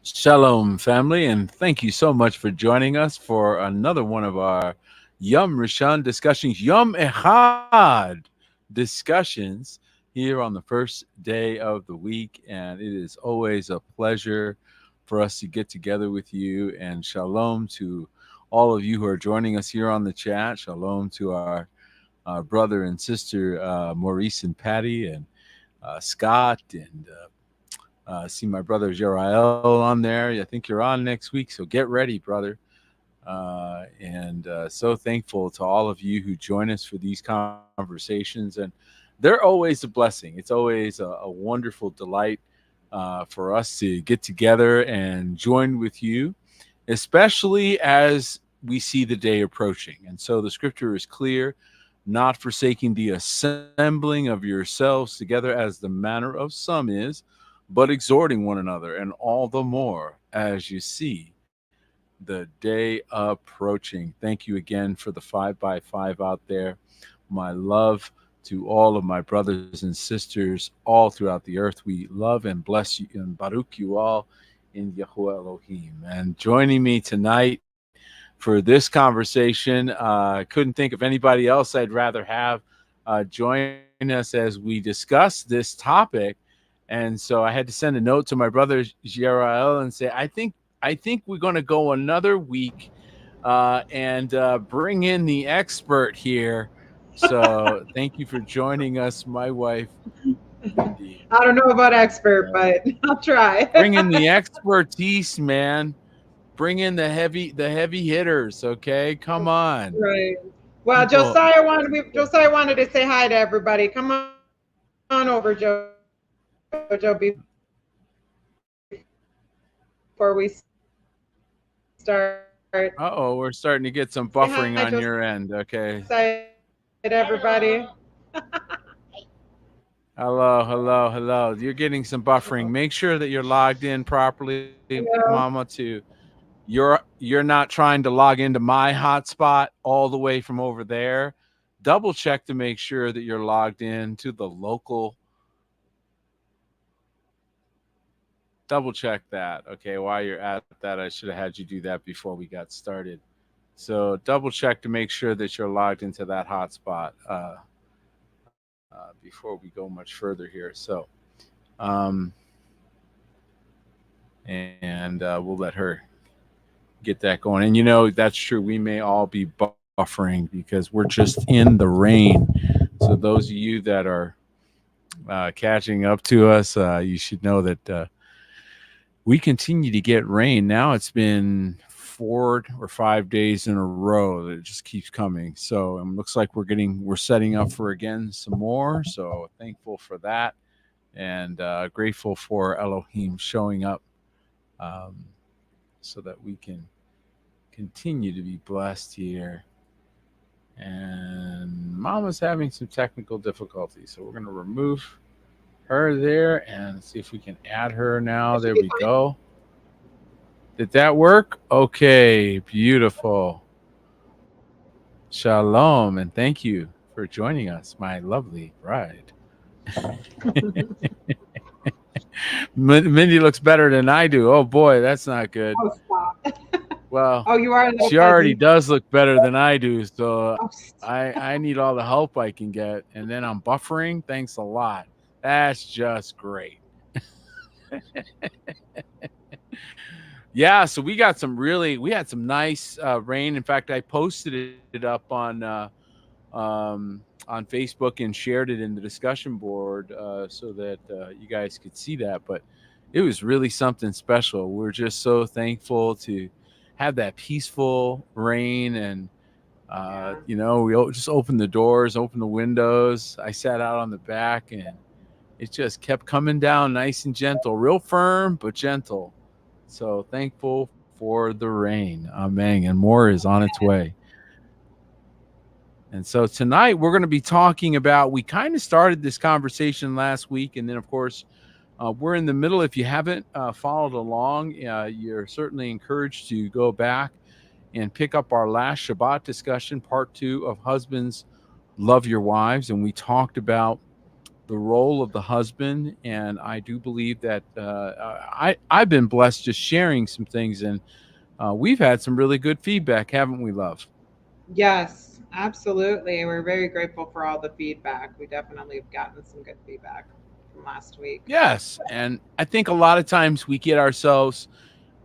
Shalom, family, and thank you so much for joining us for another one of our Yom Rishon discussions, Yom Echad discussions here on the first day of the week. And it is always a pleasure for us to get together with you. And shalom to all of you who are joining us here on the chat. Shalom to our brother and sister, Maurice and Patty, and Scott, and see my brother Jerael on there. I think you're on next week, so get ready, brother. And so thankful to all of you who join us for these conversations. And they're always a blessing. It's always a wonderful delight for us to get together and join with you, especially as we see the day approaching. And so the scripture is clear, not forsaking the assembling of yourselves together as the manner of some is, but exhorting one another, and all the more as you see the day approaching. Thank you again for the 5x5 out there. My love to all of my brothers and sisters all throughout the earth. We love and bless you and baruch you all in Yahuwah Elohim. And joining me tonight for this conversation, couldn't think of anybody else I'd rather have join us as we discuss this topic. And so I had to send a note to my brother Jerael and say, I think we're going to go another week and bring in the expert here. So thank you for joining us, my wife, Mindy. I don't know about expert, but I'll try. Bring in the expertise, man. Bring in the heavy hitters. Okay, come on, Right. Well, people. Josiah wanted to say hi to everybody. Come on over, Jojo, before we start. Uh-oh, we're starting to get some Say hi, buffering on your Josiah, end. to Okay. everybody. Hello, hello, hello. You're getting some buffering. Make sure that you're logged in properly, Mama, Hello. to you're not trying to log into my hotspot all the way from over there. Double check to make sure that you're logged in to the local. Double check that. Okay, while you're at that, I should have had you do that before we got started. So double check to make sure that you're logged into that hotspot before we go much further here. So, um, and we'll let her get that going. And that's true. We may all be buffering because we're just in the rain. So those of you that are catching up to us, you should know that we continue to get rain. Now it's been 4 or 5 days in a row that it just keeps coming. So it looks like we're setting up for again some more. So thankful for that, and grateful for Elohiym showing up, um, so that we can continue to be blessed here. And Mama's having some technical difficulties, so we're going to remove her there and see if we can add her now. That There should be we fine. go. Did that work? Okay, beautiful. Shalom, and thank you for joining us, my lovely bride. Mindy looks better than I do. Oh boy, that's not good. Oh, stop. Well, Oh, you are a little she already fuzzy. does look better than I do, so Oh, I need all the help I can get. And then I'm buffering. Thanks a lot. That's just great. Yeah, so we had some nice rain. In fact, I posted it up on Facebook and shared it in the discussion board so that you guys could see that. But it was really something special. We're just so thankful to have that peaceful rain, and yeah. just opened the doors, opened the windows. I sat out on the back, and it just kept coming down nice and gentle, real firm but gentle. So thankful for the rain. Amen. And more is on its way. And so tonight we're going to be talking about, we kind of started this conversation last week. And then, of course, we're in the middle. If you haven't followed along, you're certainly encouraged to go back and pick up our last Shabbat discussion, part 2 of Husbands Love Your Wives. And we talked about the role of the husband, and I do believe that I've been blessed just sharing some things, and we've had some really good feedback, haven't we, love? Yes, absolutely. We're very grateful for all the feedback. We definitely have gotten some good feedback from last week. Yes, and I think a lot of times we get ourselves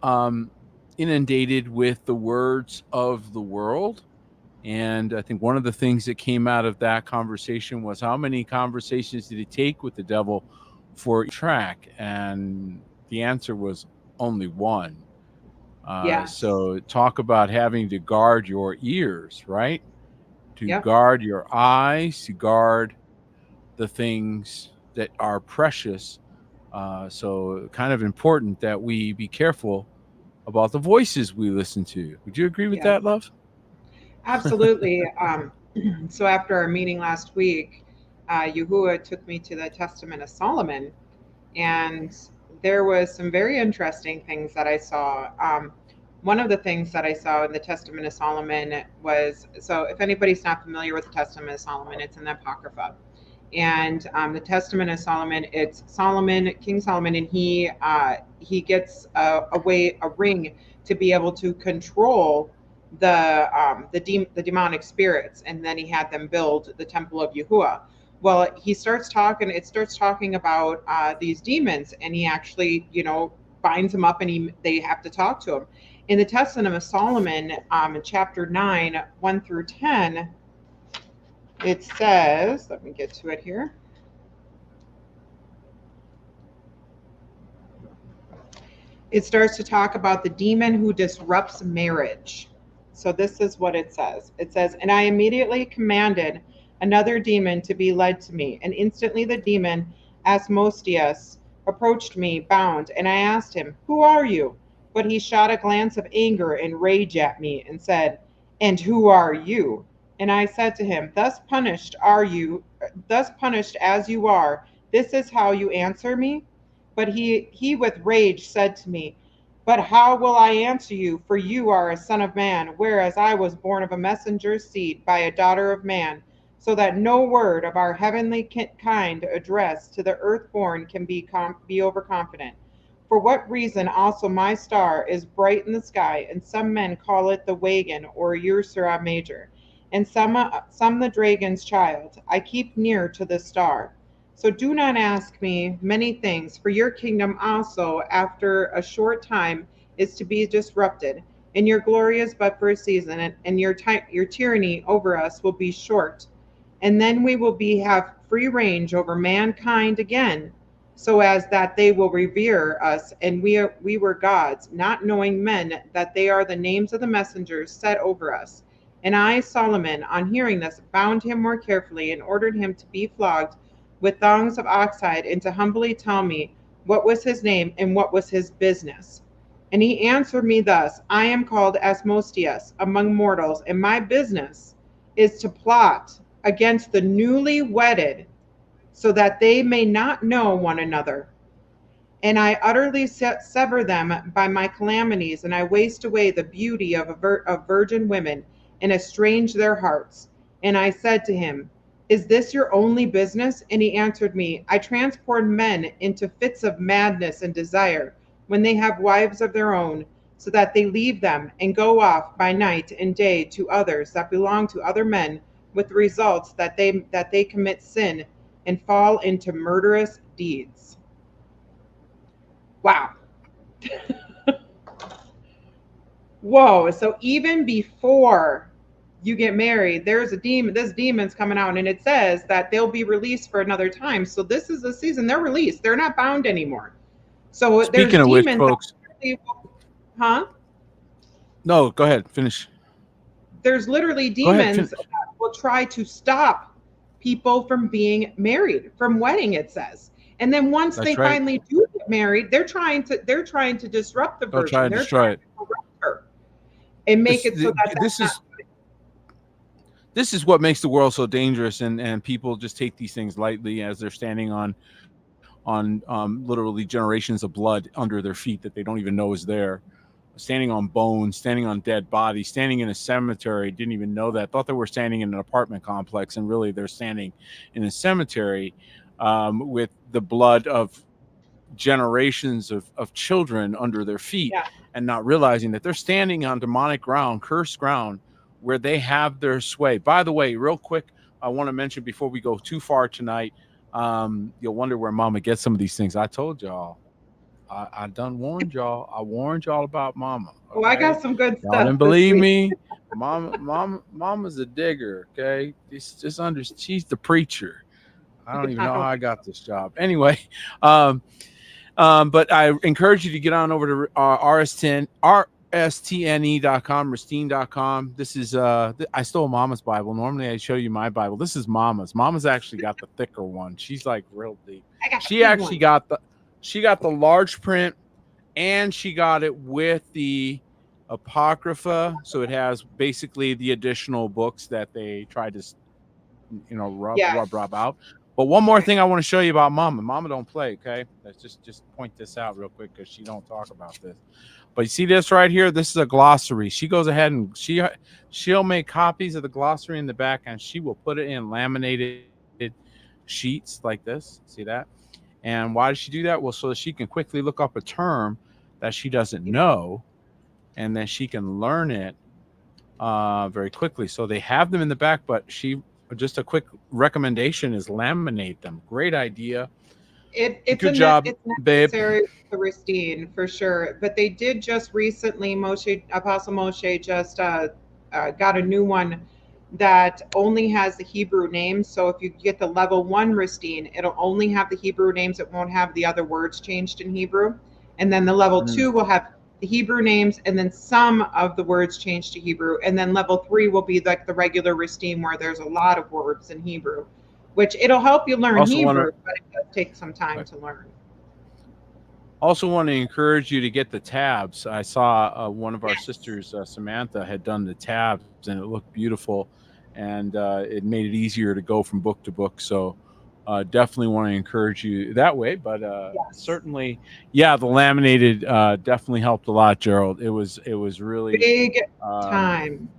um, inundated with the words of the world. And I think one of the things that came out of that conversation was how many conversations did it take with the devil for each track? And the answer was only one. Yes. So talk about having to guard your ears, right? To Yep. guard your eyes, to guard the things that are precious. So kind of important that we be careful about the voices we listen to. Would you agree with Yes. that, love? Absolutely. So after our meeting last week, Yahuwah took me to the Testament of Solomon, and there was some very interesting things that I saw. One of the things that I saw in the Testament of Solomon was, so if anybody's not familiar with the Testament of Solomon, it's in the Apocrypha. And the Testament of Solomon, it's Solomon, King Solomon, and he gets a ring to be able to control the demonic spirits, and then he had them build the temple of Yahuwah. Well, he starts talking. It starts talking about these demons, and he actually, binds them up, and they have to talk to him. In the Testament of Solomon, in chapter 9, 1 through 10, it says, let me get to it here. It starts to talk about the demon who disrupts marriage. So this is what it says. It says, "And I immediately commanded another demon to be led to me, and instantly the demon Asmodeus approached me bound, and I asked him, 'Who are you?' But he shot a glance of anger and rage at me and said, 'And who are you?' And I said to him, 'Thus punished as you are, this is how you answer me?' But he with rage said to me, 'But how will I answer you? For you are a son of man, whereas I was born of a messenger's seed by a daughter of man, so that no word of our heavenly kind addressed to the earthborn can be overconfident. For what reason also my star is bright in the sky, and some men call it the wagon or Ursura Major, and some the dragon's child. I keep near to the star. So do not ask me many things, for your kingdom also, after a short time, is to be disrupted. And your glory is but for a season, and your tyranny over us will be short. And then we will have free range over mankind again, so as that they will revere us, and we were gods, not knowing men that they are the names of the messengers set over us. And I, Solomon, on hearing this, bound him more carefully and ordered him to be flogged with thongs of oxhide, and to humbly tell me what was his name and what was his business. And he answered me thus: I am called Asmodeus among mortals, and my business is to plot against the newly wedded, so that they may not know one another. And I utterly sever them by my calamities, and I waste away the beauty of virgin women, and estrange their hearts. And I said to him, Is this your only business? And he answered me, I transport men into fits of madness and desire, when they have wives of their own, so that they leave them and go off by night and day to others that belong to other men, with the results that they commit sin and fall into murderous deeds. Wow. Whoa. So even before you get married, there's a demon, this demon's coming out, and it says that they'll be released for another time. So this is the season they're released. They're not bound anymore. So there's Speaking of which, demons that folks, literally huh? no, go ahead, finish. There's literally Go ahead, demons that finish. will try to stop people from being married, from wedding, it says. And then once they That's right. finally do get married, they're trying to disrupt the They'll try virgin. to They're destroy trying it. to corrupt her and make This, it so that this that's not. is this is what makes the world so dangerous, and people just take these things lightly as they're standing on literally generations of blood under their feet that they don't even know is there, standing on bones, standing on dead bodies, standing in a cemetery, didn't even know that, thought they were standing in an apartment complex, and really they're standing in a cemetery. with the blood of generations of children under their feet, Yeah. and not realizing that they're standing on demonic ground, cursed ground, where they have their sway. By the way, real quick, I want to mention before we go too far tonight, you'll wonder where Mama gets some of these things. I told y'all, I done warned y'all. I warned y'all about Mama. Oh, I Okay, got some good y'all stuff didn't this believe week. me. Mama's a digger. Okay, just under. She's the preacher. I don't even I know how don't. I got this job. Anyway, um, but I encourage you to get on over to rstne.com, ristine.com. This is I stole Mama's Bible. Normally I show you my Bible. This is Mama's. Mama's actually got the thicker one. She's like real deep. I got the She big actually one. got the large print, and she got it with the apocrypha, so it has basically the additional books that they tried to Yeah. rub out. But one more thing I want to show you about Mama. Mama don't play, okay? Let's just point this out real quick because she don't talk about this. But you see this right here? This is a glossary. She goes ahead and she'll make copies of the glossary in the back, and she will put it in laminated sheets like this. See that? And why does she do that? Well, so that she can quickly look up a term that she doesn't know, and then she can learn it very quickly. So they have them in the back, but just a quick recommendation is laminate them. Great idea. Good job, It's babe. necessary with the Ristine for sure. But they did just recently, Apostle Moshe just got a new one that only has the Hebrew names. So if you get the level one Ristine, it'll only have the Hebrew names. It won't have the other words changed in Hebrew. And then the level Mm. two will have the Hebrew names and then some of the words changed to Hebrew. And then level three will be like the regular Ristine where there's a lot of words in Hebrew, which it'll help you learn Also want Hebrew, to but it does take some time to learn. encourage you to get the tabs. I saw one of our Yes. sisters, Samantha, had done the tabs, and it looked beautiful, and it made it easier to go from book to book. So definitely want to encourage you that way. But Yes. certainly, yeah, the laminated definitely helped a lot, Gerald. It was really Big um, time.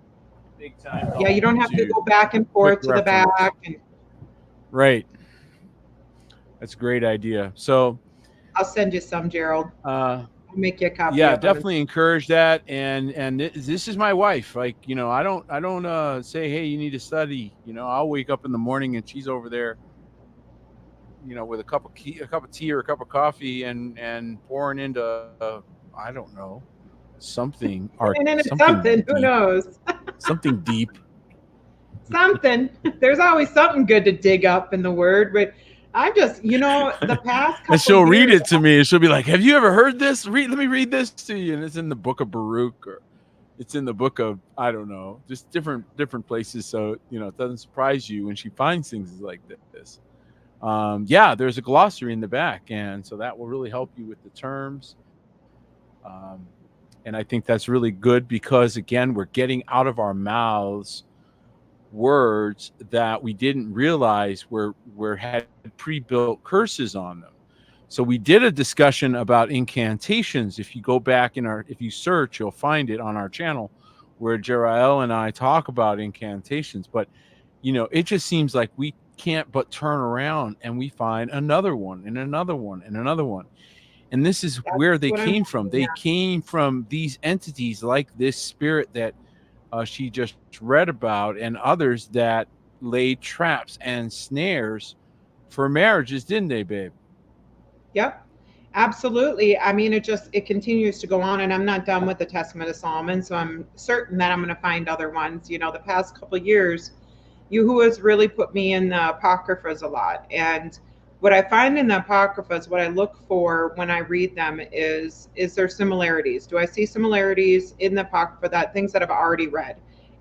big time Yeah, help you don't have to to go back and quick forth to the reference. back. And Right, that's a great idea. So I'll send you some, Gerald. uh, I'll make you a copy yeah, of them. And definitely encourage that. And this is my wife. Like, I don't say, hey, you need to study. I'll wake up in the morning and she's over there, with a cup of tea or a cup of coffee, and pouring into, I don't know, then it's something something. Who deep, knows? something deep. Something. There's always something good to dig up in the Word. But I'm just, the past And couple she'll read years, it to me, and she'll be like, "Have you ever heard this? Let me read this to you." And it's in the book of Baruch, or it's in the book of, I don't know, just different places. So it doesn't surprise you when she finds things like this. Yeah, there's a glossary in the back, and so that will really help you with the terms. Um, and I think that's really good because, again, we're getting out of our mouths words that we didn't realize were had pre-built curses on them. So we did a discussion about incantations. If you go back if you search, you'll find it on our channel where Jerael and I talk about incantations. But it just seems like we can't but turn around and we find another one and another one and another one. And this is where that's they what I'm came from. saying. They came from these entities like this spirit that she just read about, and others that laid traps and snares for marriages, didn't they, babe? Yep. Absolutely. I mean, it continues to go on, and I'm not done with the Testament of Solomon, so I'm certain that I'm going to find other ones. The past couple of years, Who has really put me in the apocryphas a lot, and what I find in the apocryphas, what I look for when I read them is there similarities? Do I see similarities in the apocrypha that things that I've already read?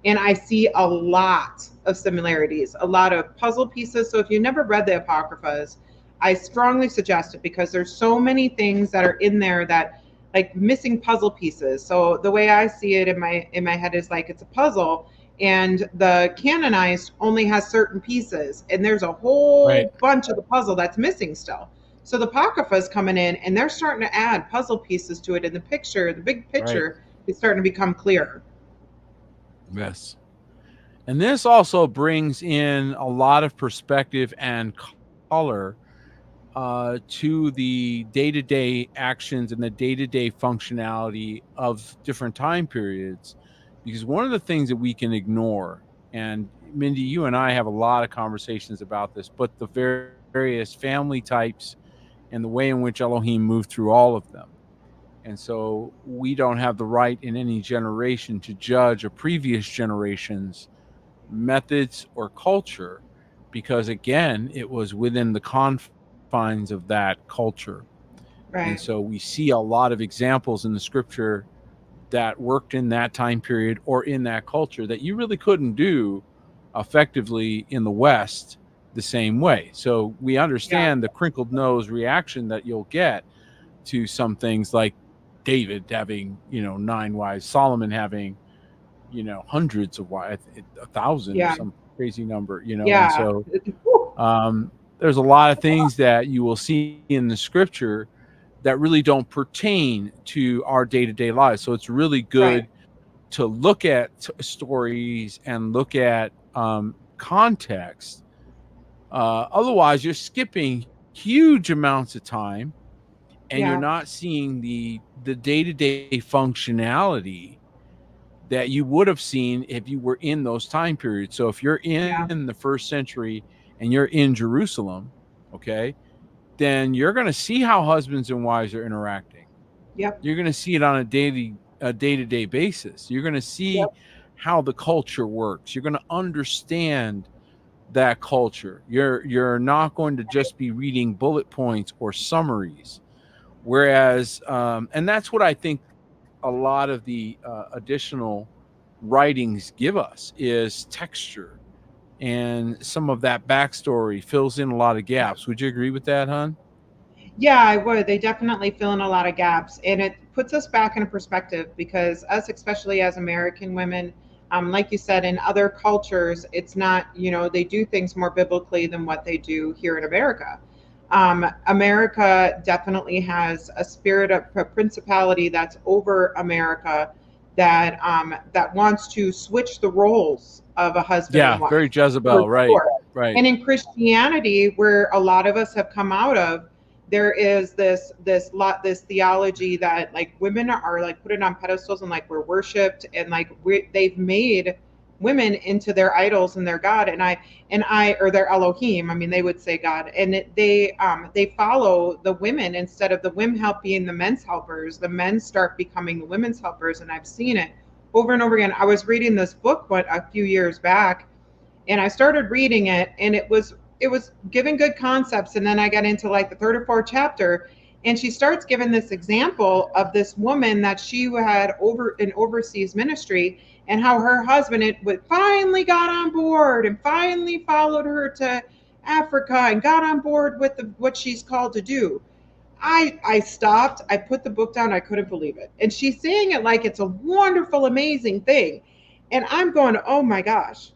And I see a lot of similarities, a lot of puzzle pieces. So if you never read the apocryphas, I strongly suggest it because there's so many things that are in there that like missing puzzle pieces. So the way I see it in my head is like it's a puzzle, and the canonized only has certain pieces, and there's a Right, whole bunch of the puzzle that's missing still. So the apocrypha is coming in and they're starting to add puzzle pieces to it, and the big right. picture is starting to become clearer. Yes. And this also brings in a lot of perspective and color to the day-to-day actions and the day-to-day functionality of different time periods. Because one of the things that we can ignore, and Mindy, you and I have a lot of conversations about this, but the various family types and the way in which Elohim moved through all of them. And so we don't have the right in any generation to judge a previous generation's methods or culture, because again, it was within the confines of that culture. And so Right. we see a lot of examples in the scripture that worked in that time period or in that culture that you really couldn't do effectively in the West the same way. So we Yeah. understand the crinkled nose reaction that you'll get to some things like David having, 9 wives, Solomon having, hundreds of wives, 1,000 or Yeah. some crazy number, and Yeah. so Whew. there's a lot of things that you will see in the scripture that really don't pertain to our day-to-day lives. So it's really Right. good to look at stories and look at context. Otherwise, you're skipping huge amounts of time, and you're Yeah. not seeing the day-to-day functionality that you would have seen if you were in those time periods. So if you're in Yeah. the first century and you're in Jerusalem, okay, then you're going to see how husbands and wives are interacting. Yep. You're going to see it on a day-to-day basis. You're going to see Yep. how the culture works. You're going to understand that culture. You're not going to just be reading bullet points or summaries. Whereas, and that's what I think a lot of the additional writings give us is texture, and some of that backstory fills in a lot of gaps. Would you agree with that, hon? Yeah, I would. They definitely fill in a lot of gaps, and it puts us back in a perspective because us, especially as American women, like you said, in other cultures, it's not, they do things more biblically than what they do here in America. America definitely has a spirit of a principality that's over America that wants to switch the roles of a husband and Yeah, wife, very for Jezebel, right, sure. right. And in Christianity, where a lot of us have come out of, there is this theology that like women are like put it on pedestals and like we're worshipped and like they've made women into their idols and their god, and I or their Elohiym. I mean, they would say God, and they follow the women instead of the women help being the men's helpers. The men start becoming the women's helpers, and I've seen it over and over again. I was reading this book a few years back, and I started reading it, and it was giving good concepts, and then I got into like the third or fourth chapter, and she starts giving this example of this woman that she had over an overseas ministry, and how her husband finally got on board and finally followed her to Africa and got on board with what she's called to do. I stopped, I put the book down, I couldn't believe it, and she's saying it like it's a wonderful, amazing thing, and I'm going, oh my gosh,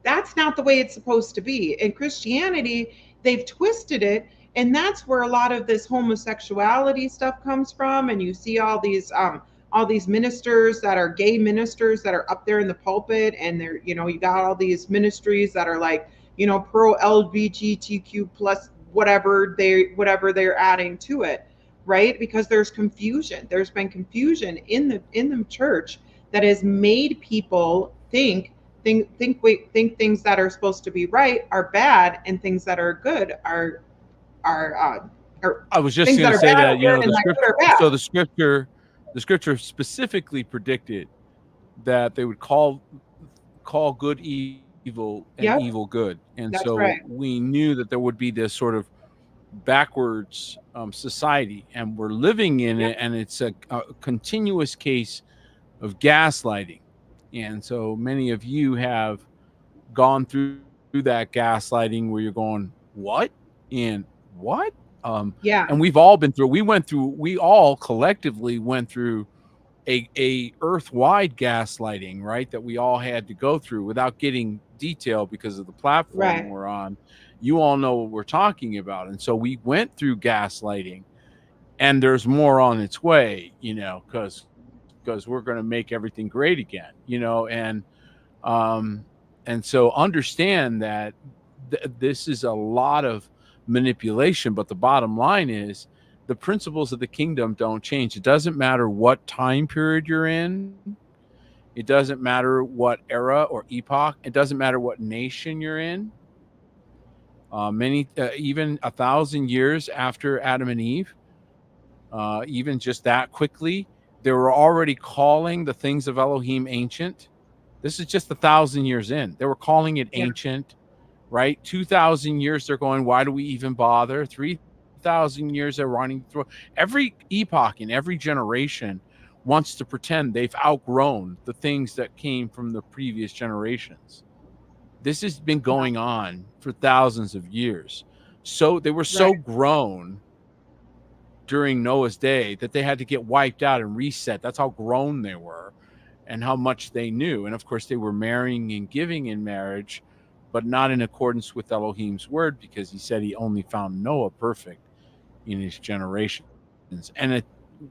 that's not the way it's supposed to be. In Christianity, they've twisted it, and that's where a lot of this homosexuality stuff comes from. And you see all these ministers that are gay ministers that are up there in the pulpit, and you got all these ministries that are like, pro LGBTQ plus whatever they're adding to it, right? Because there's confusion. There's been confusion in the church that has made people think things that are supposed to be right are bad, and things that are good are I was just things going that to are say bad that are good, and the like script. good are bad. So the scripture specifically predicted that they would call good evil and evil Yep, good, and so that's right. we knew that there would be this sort of backwards society, and we're living in Yep, it, and it's a continuous case of gaslighting. And so many of you have gone through that gaslighting where you're going, what? And what? And yeah, we've all been through, we all collectively went through a earth-wide gaslighting, right? That we all had to go through without getting detail because of the platform right, we're on. You all know what we're talking about. And so we went through gaslighting, and there's more on its way, because we're going to make everything great again, um and so understand that this is a lot of manipulation. But the bottom line is the principles of the kingdom don't change. It doesn't matter what time period you're in. It doesn't matter what era or epoch. It doesn't matter what nation you're in. Many, even 1,000 years after Adam and Eve, even just that quickly, they were already calling the things of Elohim ancient. This is just 1,000 years in. They were calling it Yeah. ancient, right? 2,000 years, they're going, why do we even bother? 3,000 years, they're running through. Every epoch in every generation wants to pretend they've outgrown the things that came from the previous generations. This has been Yeah. going on for thousands of years. So they were Right. so grown during Noah's day that they had to get wiped out and reset. That's how grown they were and how much they knew. And of course, they were marrying and giving in marriage, but not in accordance with Elohim's word, because he said he only found Noah perfect in his generations. And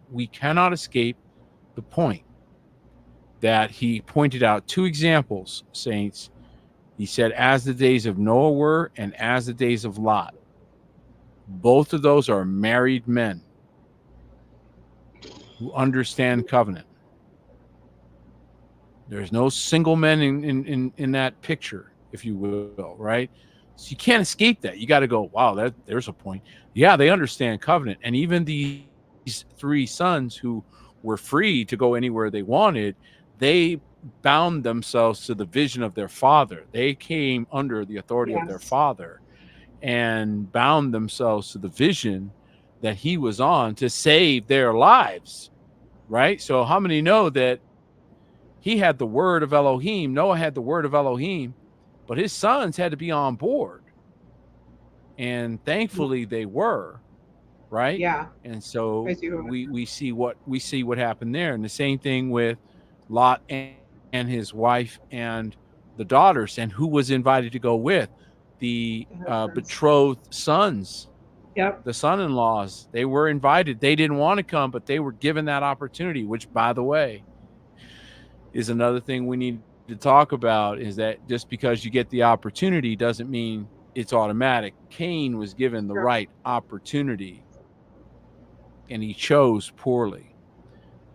we cannot escape the point that he pointed out two examples, saints. He said, as the days of Noah were and as the days of Lot. Both of those are married men who understand covenant. There's no single men in that picture, if you will, right? So you can't escape that. You got to go, wow, there's a point. Yeah, they understand covenant. And even these three sons who were free to go anywhere they wanted, they bound themselves to the vision of their father. They came under the authority of their Yes. father and bound themselves to the vision that he was on to save their lives, right? So, how many know that he had the word of Elohim? Noah had the word of Elohim, but his sons had to be on board. And thankfully, they were, right? Yeah. And I so see what. we see what happened there. And the same thing with Lot and his wife and the daughters, and who was invited to go with the The husbands. betrothed sons, Yep. the son-in-laws. They were invited. They didn't want to come, but they were given that opportunity, which, by the way, is another thing we need to talk about, is that just because you get the opportunity doesn't mean it's automatic. Cain was given the Sure. right opportunity and he chose poorly.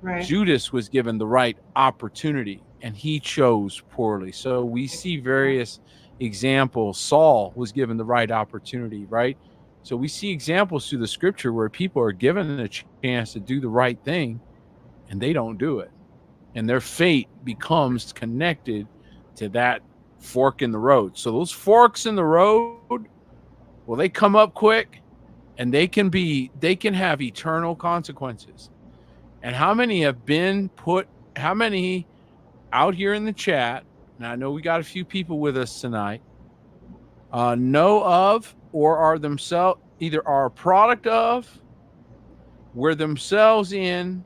Right. Judas was given the right opportunity and he chose poorly. So we see Yeah. various examples. Saul was given the right opportunity, right? So we see examples through the scripture where people are given a chance to do the right thing and they don't do it. And their fate becomes connected to that fork in the road. So those forks in the road, well, they come up quick and they can have eternal consequences. And how many have been put, how many out here in the chat, and I know we got a few people with us tonight, know of or are themselves, either are a product of, were themselves in,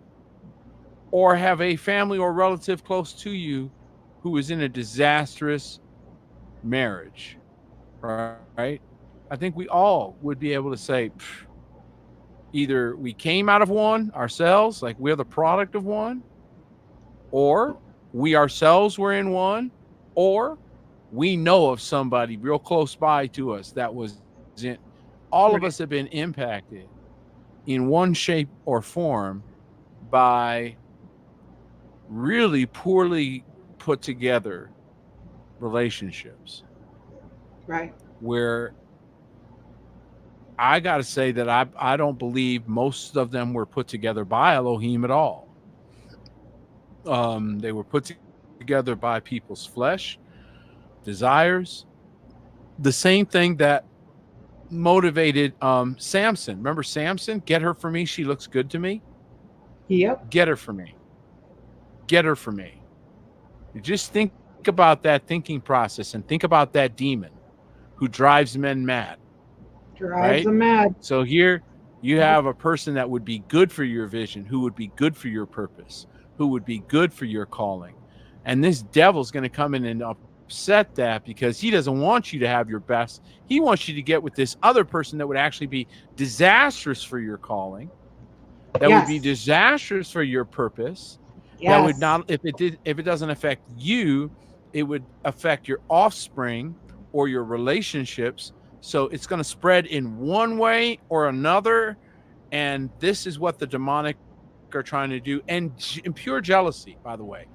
or have a family or relative close to you who is in a disastrous marriage, right? I think we all would be able to say, either we came out of one ourselves, like we're the product of one, or we ourselves were in one, or we know of somebody real close by to us that was in. All of us have been Right. impacted in one shape or form by really poorly put together relationships Right. where I got to say that I don't believe most of them were put together by Elohim at all. They were put together by people's flesh, desires, the same thing that motivated Samson. Remember Samson? Get her for me. She looks good to me. Yep. Get her for me. Get her for me. You just think about that thinking process and think about that demon who drives men mad, Drives right? them mad. So here you Yep. have a person that would be good for your vision, who would be good for your purpose, who would be good for your calling. And this devil's going to come in and upset that because he doesn't want you to have your best. He wants you to get with this other person that would actually be disastrous for your calling, that would be Yes. disastrous for your purpose, that would Yes. not, if it doesn't affect you, it would affect your offspring or your relationships, So it's going to spread in one way or another. And this is what the demonic are trying to do. And pure jealousy, by the way,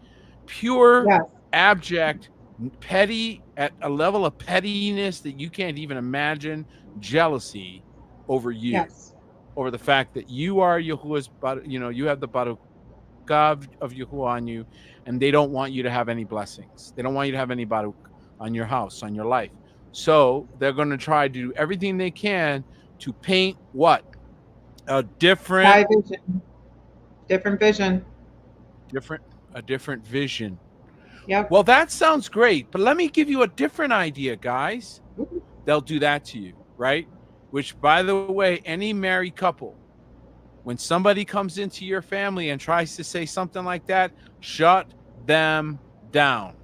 pure, Yes. abject, petty, at a level of pettiness that you can't even imagine, jealousy over you, Yes. over the fact that you are Yahuwah's, you have the barukav of Yahuwah on you, and they don't want you to have any blessings. They don't want you to have any baruk on your house, on your life. So they're going to try to do everything they can to paint what? A different, High vision. Different vision. different, a different vision. Yep. Well, that sounds great, but let me give you a different idea, guys. They'll do that to you, right? Which, by the way, any married couple, when somebody comes into your family and tries to say something like that, shut them down.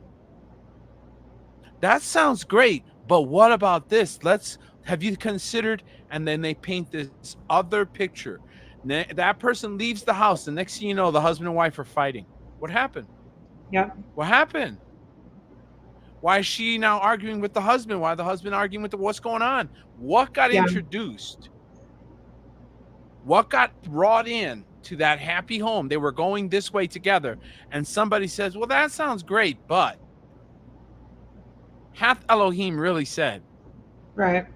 That sounds great, but what about this? Let's have you considered? And then they paint this other picture. That person leaves the house. The next thing you know, the husband and wife are fighting. What happened? Yep. What happened? Why is she now arguing with the husband? Why the husband arguing with the what's going on? What got Yeah. introduced? What got brought in to that happy home? They were going this way together, and somebody says, "Well, that sounds great, but hath Elohiym really said?" Right.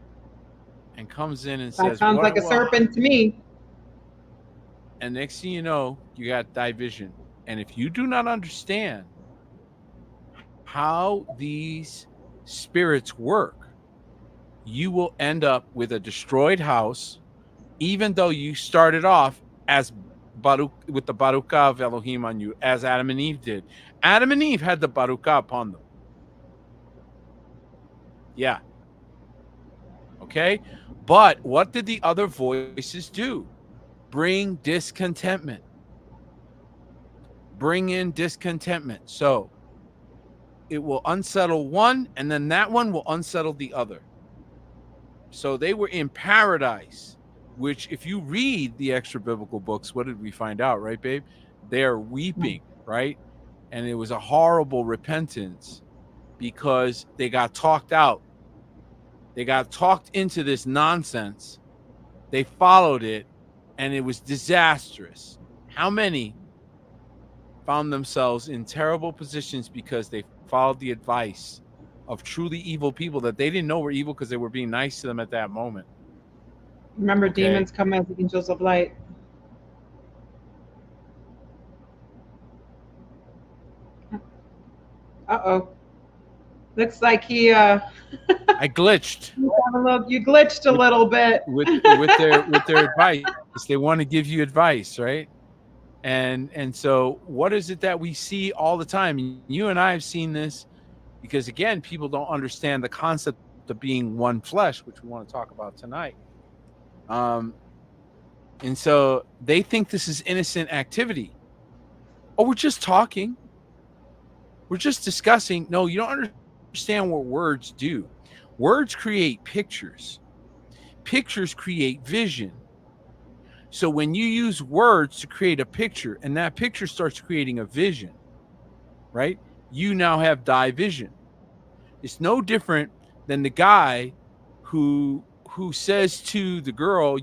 And comes in and That says, sounds "What? like a Well," serpent to me. and next thing you know, you got division. And if you do not understand how these spirits work, you will end up with a destroyed house, even though you started off as Baruch with the Baruchah of Elohim on you, as Adam and Eve did. Adam and Eve had the Baruchah upon them. Yeah. Okay. But what did the other voices do? Bring discontentment. Bring in discontentment. So it will unsettle one, and then that one will unsettle the other. So they were in paradise, which, if you read the extra biblical books, what did we find out, right, babe? They're weeping, right? And it was a horrible repentance because they got talked out. They got talked into this nonsense. They followed it, and it was disastrous. How many found themselves in terrible positions because they followed the advice of truly evil people that they didn't know were evil because they were being nice to them at that moment? Remember, Okay. demons come as angels of light. Uh oh. Looks like he I glitched you glitched a with little bit. with their advice. They want to give you advice, right? And so what is it that we see all the time? And you and I have seen this because, again, people don't understand the concept of being one flesh, which we want to talk about tonight. Um, and so they think this is innocent activity. Oh, we're just talking. We're just discussing. No, you don't understand what words do. Words create pictures. Pictures create vision. So when you use words to create a picture and that picture starts creating a vision, right? You now have division. It's no different than the guy who says to the girl,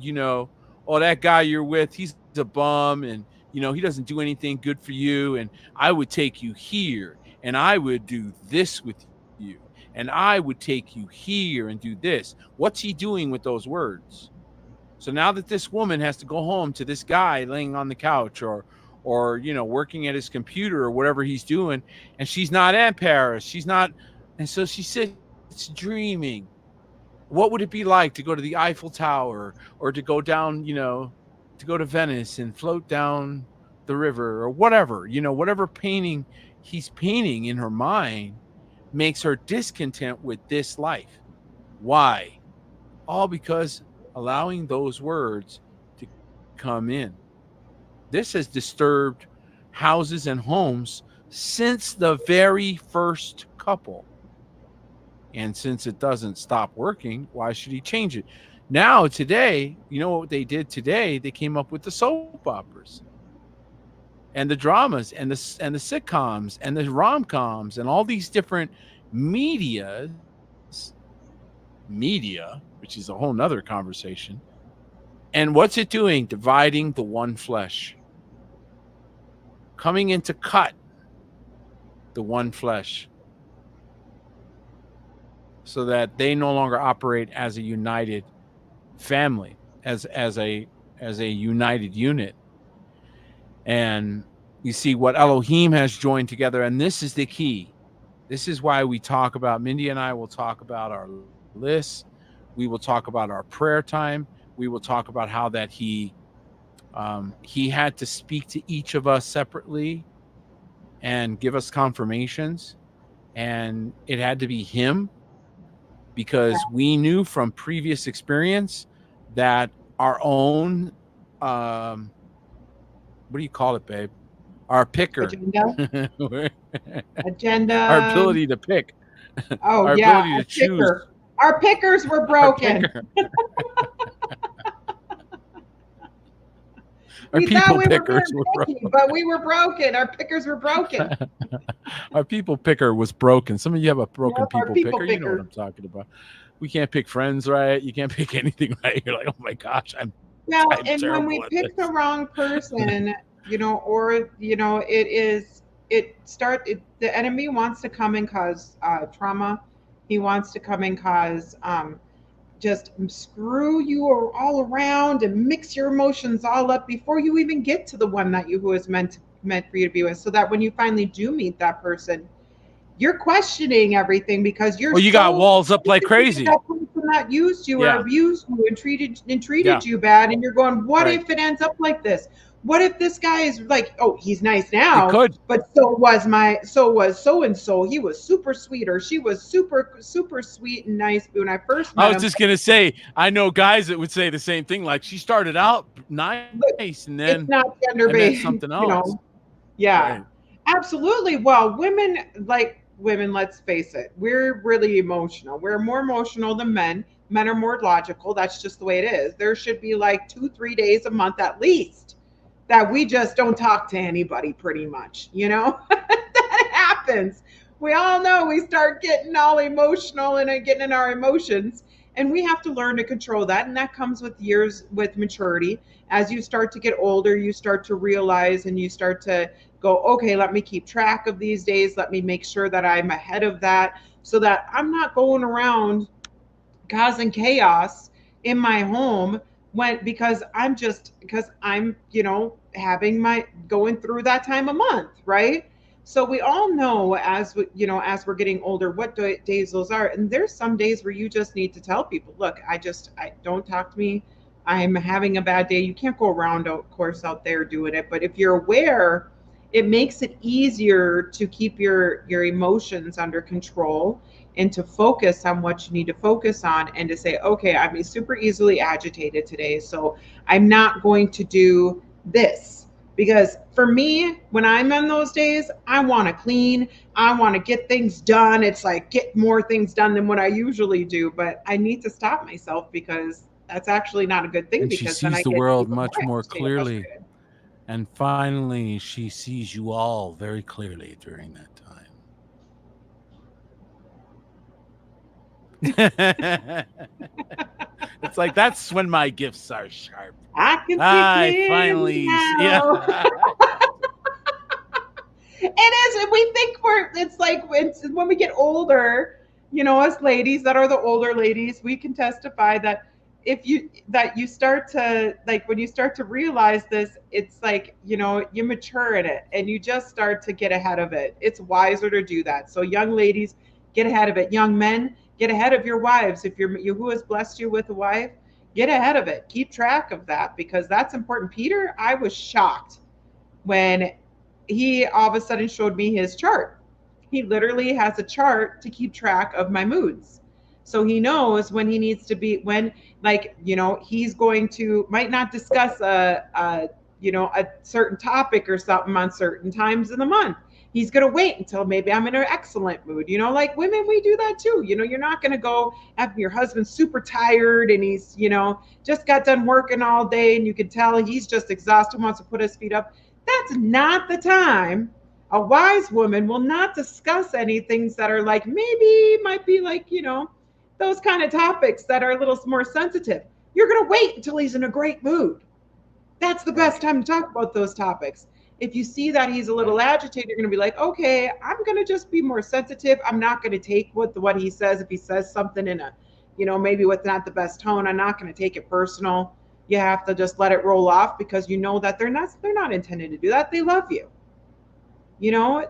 "Oh, that guy you're with, he's a bum, and he doesn't do anything good for you, and I would take you here, and I would do this with you, and I would take you here and do this." What's he doing with those words? So now that this woman has to go home to this guy laying on the couch, or working at his computer or whatever he's doing, and she's not in Paris, she's not, and so she sits dreaming. What would it be like to go to the Eiffel Tower, or to go down, to go to Venice and float down the river, or whatever, whatever painting he's painting in her mind makes her discontent with this life. Why? All because allowing those words to come in. This has disturbed houses and homes since the very first couple. And since it doesn't stop working, why should he change it? Now, today, you know what they did today? They came up with the soap operas and the dramas and the sitcoms and the rom-coms and all these different medias media, which is a whole nother conversation. And what's it doing? Dividing the one flesh, coming in to cut the one flesh so that they no longer operate as a united family, as a united unit. And you see what Elohiym has joined together, and this is the key. This is why we talk about, Mindy and I will talk about our lists. We will talk about our prayer time. We will talk about how that he had to speak to each of us separately and give us confirmations. And it had to be him because we knew from previous experience that our own, um, what do you call it, babe? Our picker, Agenda. our Agenda. ability to pick, Oh our yeah, ability our to choose, picker. Our pickers were our broken. picker, our We thought people we were pickers being were picky, broken. but we were broken. Our pickers were broken. Our people picker was broken. Some of you have a broken Yep, our people people picker. You know what picker. I'm talking about. We can't pick friends right. You can't pick anything right. You're like, oh my gosh, Well, I'm and when terrible we at pick the this. wrong person, or it is it start it, the enemy wants to come and cause trauma. He wants to come and cause just screw you all around and mix your emotions all up before you even get to the one that you who is meant for you to be with, so that when you finally do meet that person, you're questioning everything because you're Oh, you got so walls up like sensitive to that crazy. person that used you or Yeah, abused you and treated yeah, you bad, and you're going, what right. if it ends up like this? What if this guy is like, oh, he's nice It now, could. but so was so and so. He was super sweet, or she was super sweet and nice when I first I met was him. just gonna say, I know guys that would say the same thing. Like she started out nice, But and then it's not I met gender something based, else. Right. Yeah, absolutely. Well, women, let's face it, we're really emotional. We're more emotional than men. Men are more logical. That's just the way it is. There should be like 2, 3 days a month at least that we just don't talk to anybody, pretty much. That happens. We all know we start getting all emotional and getting in our emotions. And we have to learn to control that. And that comes with years, with maturity. As you start to get older, you start to realize and you start to go, okay, let me keep track of these days. Let me make sure that I'm ahead of that so that I'm not going around causing chaos in my home because I'm having my going through that time of month, right? So we all know as we're getting older what days those are, and there's some days where you just need to tell people, look, I don't talk to me, I'm having a bad day. You can't go around, of course, out there doing it, but if you're aware, it makes it easier to keep your emotions under control and to focus on what you need to focus on, and to say, okay, I'm super easily agitated today, so I'm not going to do this. Because for me, when I'm on those days, I want to clean, I want to get things done. It's like get more things done than what I usually do, but I need to stop myself because that's actually not a good thing, And she because then sees I the get world even more much more agitated and clearly. frustrated. And finally, she sees you all very clearly during that time. It's like that's when my gifts are sharp. I can see I clearly finally, yeah. now. It is, and we think it's like when we get older, us ladies that are the older ladies, we can testify that you start to, like, when you start to realize this, it's like, you mature in it and you just start to get ahead of it. It's wiser to do that. So young ladies, get ahead of it. Young men, get ahead of your wives. If you who has blessed you with a wife, get ahead of it. Keep track of that, because that's important. Peter, I was shocked when he all of a sudden showed me his chart. He literally has a chart to keep track of my moods. So he knows when he needs to be, when, like, he's going to, might not discuss a certain topic or something on certain times in the month. He's going to wait until maybe I'm in an excellent mood. Like women, we do that too. You're not going to go after your husband's super tired and he's, just got done working all day and you can tell he's just exhausted, wants to put his feet up. That's not the time. A wise woman will not discuss any things that are like, maybe might be like, those kind of topics that are a little more sensitive. You're going to wait until he's in a great mood. That's the best Right. time to talk about those topics. If you see that he's a little Right. agitated, you're going to be like, okay, I'm going to just be more sensitive. I'm not going to take what he says. If he says something in a, maybe with not the best tone, I'm not going to take it personal. You have to just let it roll off because you know that they're not intended to do that. They love you.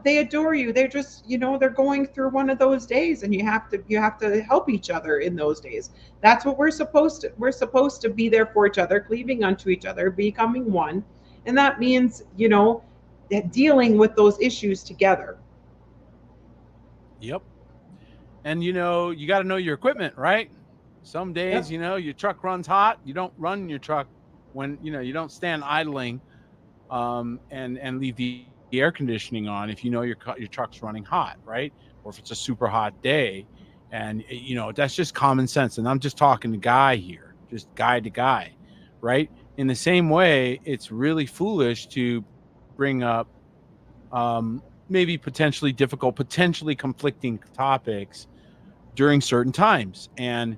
They adore you. They're just, they're going through one of those days, and you have to help each other in those days. That's what we're supposed to be there for each other, cleaving unto each other, becoming one. And that means, dealing with those issues together. Yep. And you got to know your equipment, right? Some days, Yep. your truck runs hot. You don't run your truck when you don't stand idling, and leave the air conditioning on if your truck's running hot, right? Or if it's a super hot day, and that's just common sense. And I'm just talking to guy here, just guy to guy, right? In the same way, it's really foolish to bring up maybe potentially difficult, potentially conflicting topics during certain times. And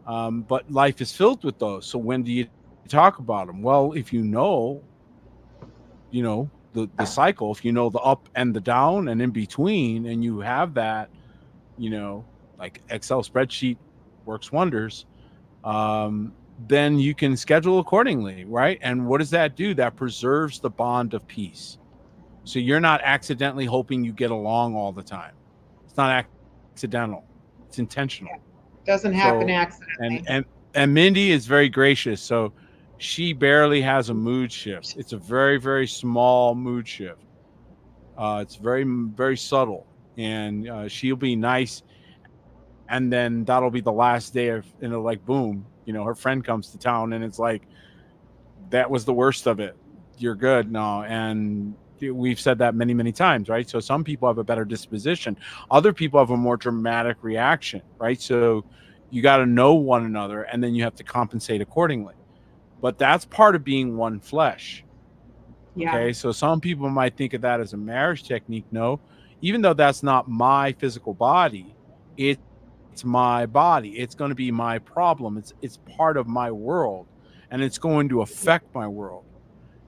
but life is filled with those. So when do you talk about them? Well, if the cycle, if you know the up and the down and in between, and you have that, like Excel spreadsheet works wonders, then you can schedule accordingly, right? And what does that do? That preserves the bond of peace. So you're not accidentally hoping you get along all the time. It's not accidental. It's intentional. Doesn't So happen and accidentally. and and Mindy is very gracious. So she barely has a mood shift. It's a very, very small mood shift. It's very, very subtle, and she'll be nice, and then that'll be the last day of, like, boom, her friend comes to town, and it's like, that was the worst of it. You're good now, and we've said that many, many times, right? So some people have a better disposition, other people have a more dramatic reaction, right? So you got to know one another, and then you have to compensate accordingly. But that's part of being one flesh. Yeah. Okay, so some people might think of that as a marriage technique. No, even though that's not my physical body, it's my body. It's going to be my problem. It's part of my world, and it's going to affect my world.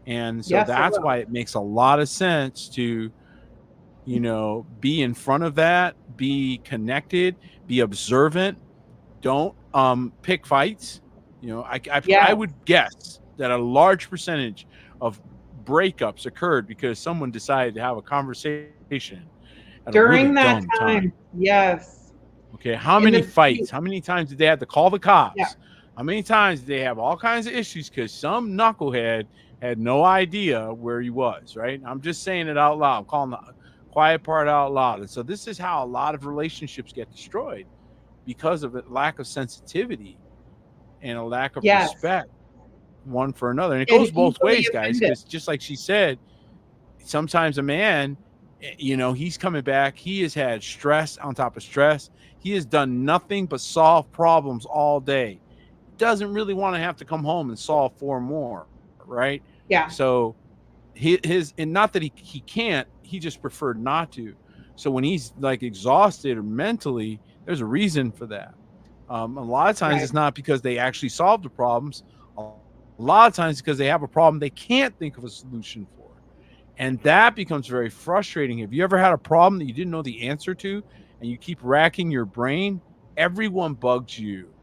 And so Yes, it that's will. why it makes a lot of sense to, be in front of that, be connected, be observant. Don't pick fights. I Yes. would guess that a large percentage of breakups occurred because someone decided to have a conversation at a really dumb During that time. time. Yes. Okay, how many In the fights? How many times did they have to call the Yeah. cops? How many times did they have all kinds of issues because some knucklehead had no idea where he was, right? I'm just saying it out loud. I'm calling the quiet part out loud. And so this is how a lot of relationships get destroyed because of a lack of sensitivity and a lack of Yes. respect one for another. And it And goes both easily ways, guys, offended. because just like she said, sometimes a man, he's coming back. He has had stress on top of stress. He has done nothing but solve problems all day. Doesn't really want to have to come home and solve four more, right? Yeah. So his and not that he can't, he just preferred not to. So when he's like exhausted or mentally, there's a reason for that. A lot of times Right. it's not because they actually solved the problems. A lot of times because they have a problem they can't think of a solution for. And that becomes very frustrating. Have you ever had a problem that you didn't know the answer to and you keep racking your brain? Everyone bugs you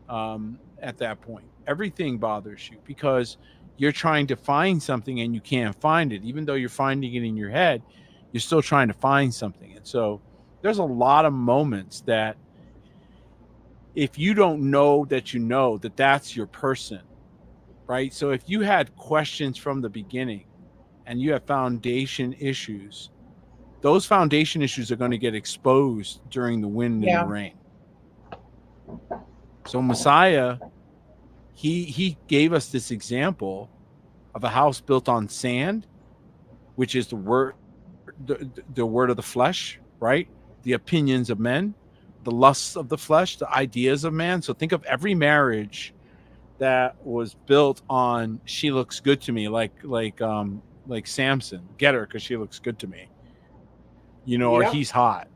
at that point. Everything bothers you because you're trying to find something and you can't find it. Even though you're finding it in your head, you're still trying to find something. And so there's a lot of moments that if you don't know that that's your person, right? So if you had questions from the beginning and you have foundation issues, those foundation issues are going to get exposed during the wind and the Yeah. rain. So Messiah, he gave us this example of a house built on sand, which is the word of the flesh, right? The opinions of men, the lusts of the flesh, the ideas of man. So think of every marriage that was built on she looks good to me, like Samson, get her because she looks good to me, or he's Yep. hot.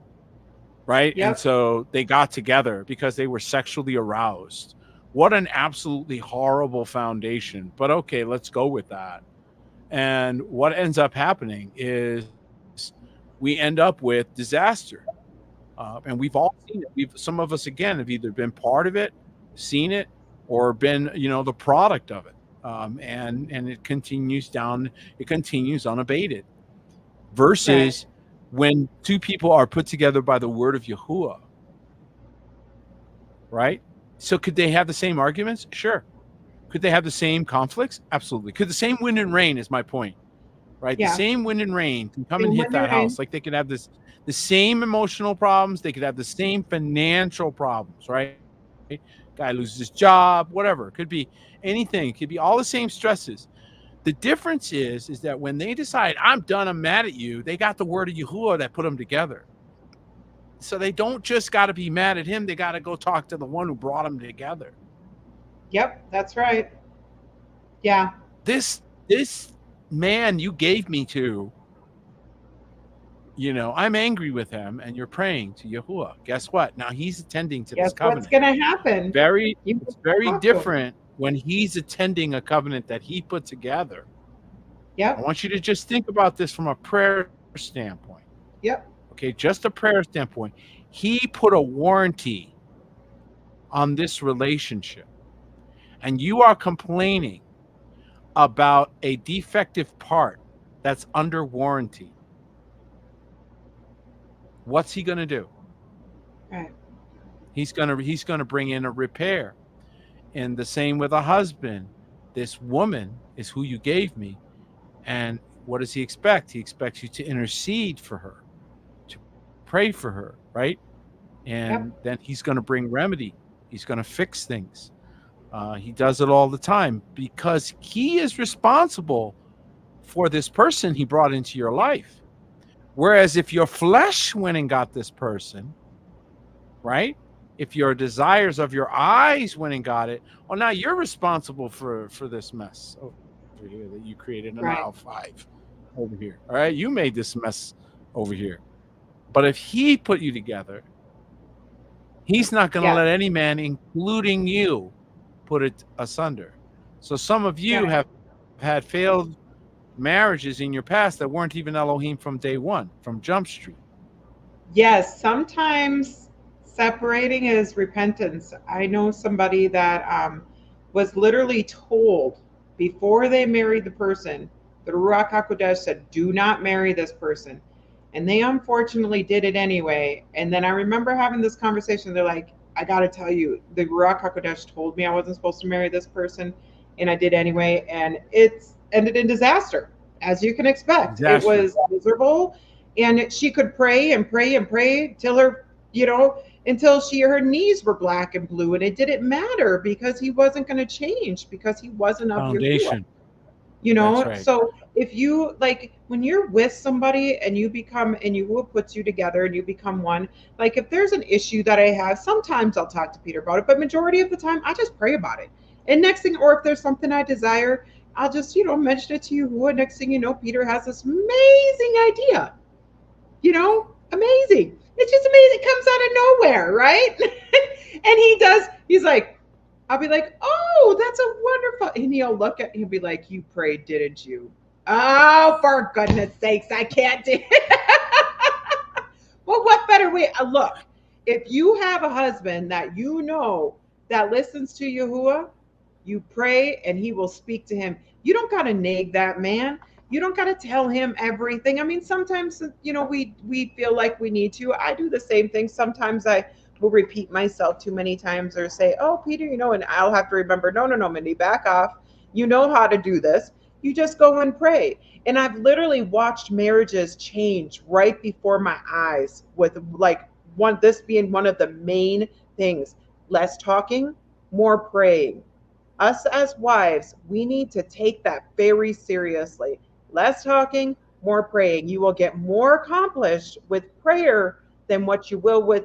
right? And Yep. so they got together because they were sexually aroused. What an absolutely horrible foundation. But okay, let's go with that. And what ends up happening is we end up with disaster. And we've all seen it. Some of us, again, have either been part of it, seen it, or been, the product of it. And it continues down, it continues unabated. Right. Versus when two people are put together by the word of Yahuwah, right? So could they have the same arguments? Sure. Could they have the same conflicts? Absolutely. Could the same wind and rain, is my point, right? The Yeah. same wind and rain can come and And when hit they're that in, house. Like they could have the same emotional problems. They could have the same financial problems, right? Guy loses his job, whatever. It could be anything. It could be all the same stresses. The difference is that when they decide, I'm done, I'm mad at you, they got the word of Yahuwah that put them together. So they don't just got to be mad at him. They got to go talk to the one who brought them together. yep, that's right. Yeah. This man you gave me to, I'm angry with him, and you're praying to Yahuwah. Guess what? Now he's attending to this Guess what's covenant. going to happen? Very, You it's will very talk to him. different when he's attending a covenant that he put together. I Yep. want you to just think about this from a prayer standpoint. Yep. Okay, just a prayer standpoint. He put a warranty on this relationship, and you are complaining about a defective part that's under warranty. What's he going to do? Right. He's going to bring in a repair. And the same with a husband. This woman is who you gave me. And what does he expect? He expects you to intercede for her, to pray for her, right? And Yep. then he's going to bring remedy. He's going to fix things. He does it all the time because he is responsible for this person he brought into your life. Whereas if your flesh went and got this person, right? If your desires of your eyes went and got it, well, now you're responsible for this mess over here that you created in aisle Right. 5 over here. All right, you made this mess over here. But if he put you together, he's not going to Yes. let any man, including you, put it asunder. So some of you Right. have had failed marriages in your past that weren't even Elohim from day one, from Jump Street. Yes. Sometimes separating is repentance. I know somebody that was literally told before they married the person, the Ruach HaKodesh said, do not marry this person. And they unfortunately did it anyway. And then I remember having this conversation. They're like, I got to tell you, the Ruach HaKodesh told me I wasn't supposed to marry this person. And I did anyway. And it's ended in disaster, as you can expect. It Disaster. was miserable. And she could pray and pray and pray till her, you know, until her knees were black and blue. And it didn't matter because he wasn't going to change because he wasn't of Yahuwah. Foundation. That's right. So if you like when you're with somebody and you become and you will put you together and you become one, like if there's an issue that I have, sometimes I'll talk to Peter about it, but majority of the time I just pray about it. And next thing, or if there's something I desire, I'll just mention it to you. Who next thing you know, Peter has this amazing idea. Amazing. It's just amazing. It comes out of nowhere, right? And he's like, I'll be like, oh, that's a wonderful. And he'll be like, you prayed, didn't you? Oh, for goodness sakes, I can't do it. Well, what better way? Look, if you have a husband that that listens to Yahuwah, you pray and he will speak to him. You don't got to nag that man. You don't got to tell him everything. I mean, sometimes, we feel like we need to. I do the same thing. Sometimes I will repeat myself too many times or say, oh, Peter, and I'll have to remember, no, no, no, Mindy, back off. You know how to do this. You just go and pray. And I've literally watched marriages change right before my eyes with like this being one of the main things. Less talking, more praying. Us as wives, we need to take that very seriously. Less talking, more praying. You will get more accomplished with prayer than what you will with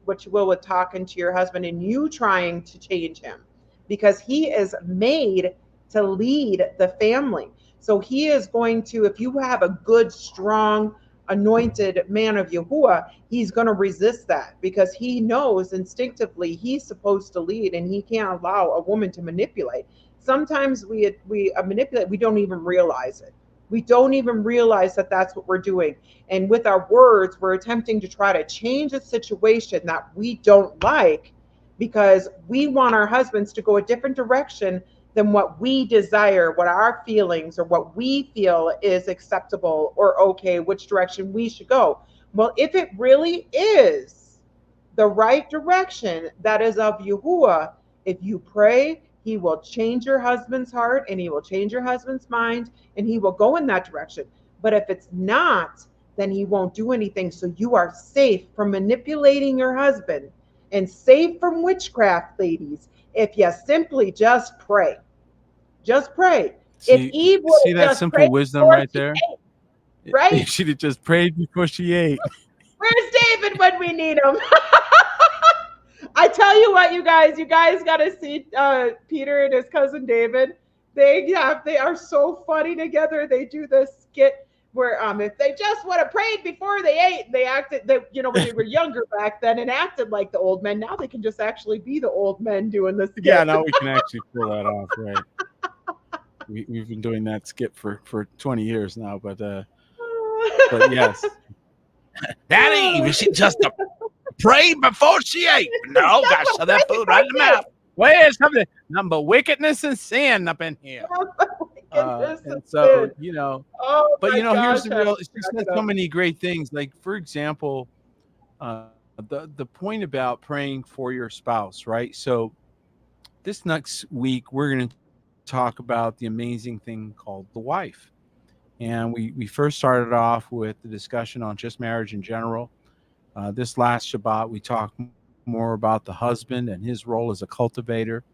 what you will with talking to your husband and you trying to change him, because he is made to lead the family. So he is going to, if you have a good, strong anointed man of Yahuwah, he's going to resist that because he knows instinctively he's supposed to lead and he can't allow a woman to manipulate. Sometimes we manipulate, we don't even realize it. We don't even realize that that's what we're doing. And with our words, we're attempting to try to change a situation that we don't like because we want our husbands to go a different direction than what we desire, what our feelings or what we feel is acceptable or okay, which direction we should go. Well, if it really is the right direction that is of Yahuwah, if you pray, he will change your husband's heart and he will change your husband's mind and he will go in that direction. But if it's not, then he won't do anything. So you are safe from manipulating your husband and safe from witchcraft, ladies, if you simply just pray. Just pray. If Eve would See have that just simple prayed wisdom before right she there? ate, right? She'd have just prayed before she ate. Where's David when we need him? I tell you what, you guys got to see Peter and his cousin David. They are so funny together. They do this skit where if they just would have prayed before they ate, they acted they when they were younger back then and acted like the old men. Now they can just actually be the old men doing the Yeah, skit. now we can actually pull that off, right? We've been doing that skit for 20 years now, but yes. That Eve, she just prayed before she ate. No, Just gotta one shove pray that food before right in the she mouth. Where's something? Number wickedness and sin up in here. oh my goodness, And it's so, good. Oh but my here's gosh, the I real. was She said cracking so up. many great things. Like for example, the point about praying for your spouse, right? So this next week we're going to talk about the amazing thing called the wife. And we first started off with the discussion on just marriage in general. This last Shabbat, we talked more about the husband and his role as a cultivator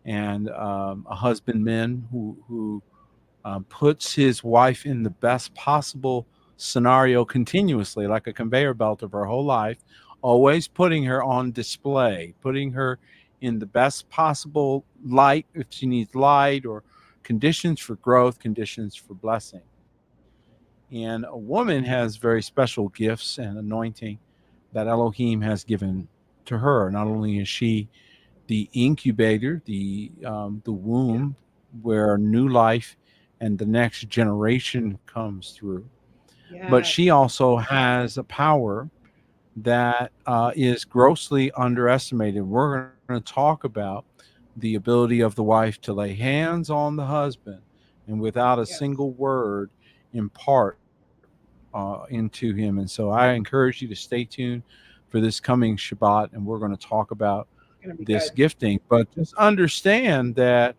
and a husbandman who puts his wife in the best possible scenario continuously, like a conveyor belt of her whole life, always putting her on display, putting her in the best possible light if she needs light or conditions for growth, conditions for blessing. And a woman has very special gifts and anointing that Elohim has given to her. Not only is she the incubator, the womb where new life and the next generation comes through, but she Yes. also has a power that is grossly underestimated. We're going to talk about the ability of the wife to lay hands on the husband and without a Yes. single word impart into him. And so I encourage you to stay tuned for this coming Shabbat, and we're going to talk about It's gonna be this good. gifting. But just understand that,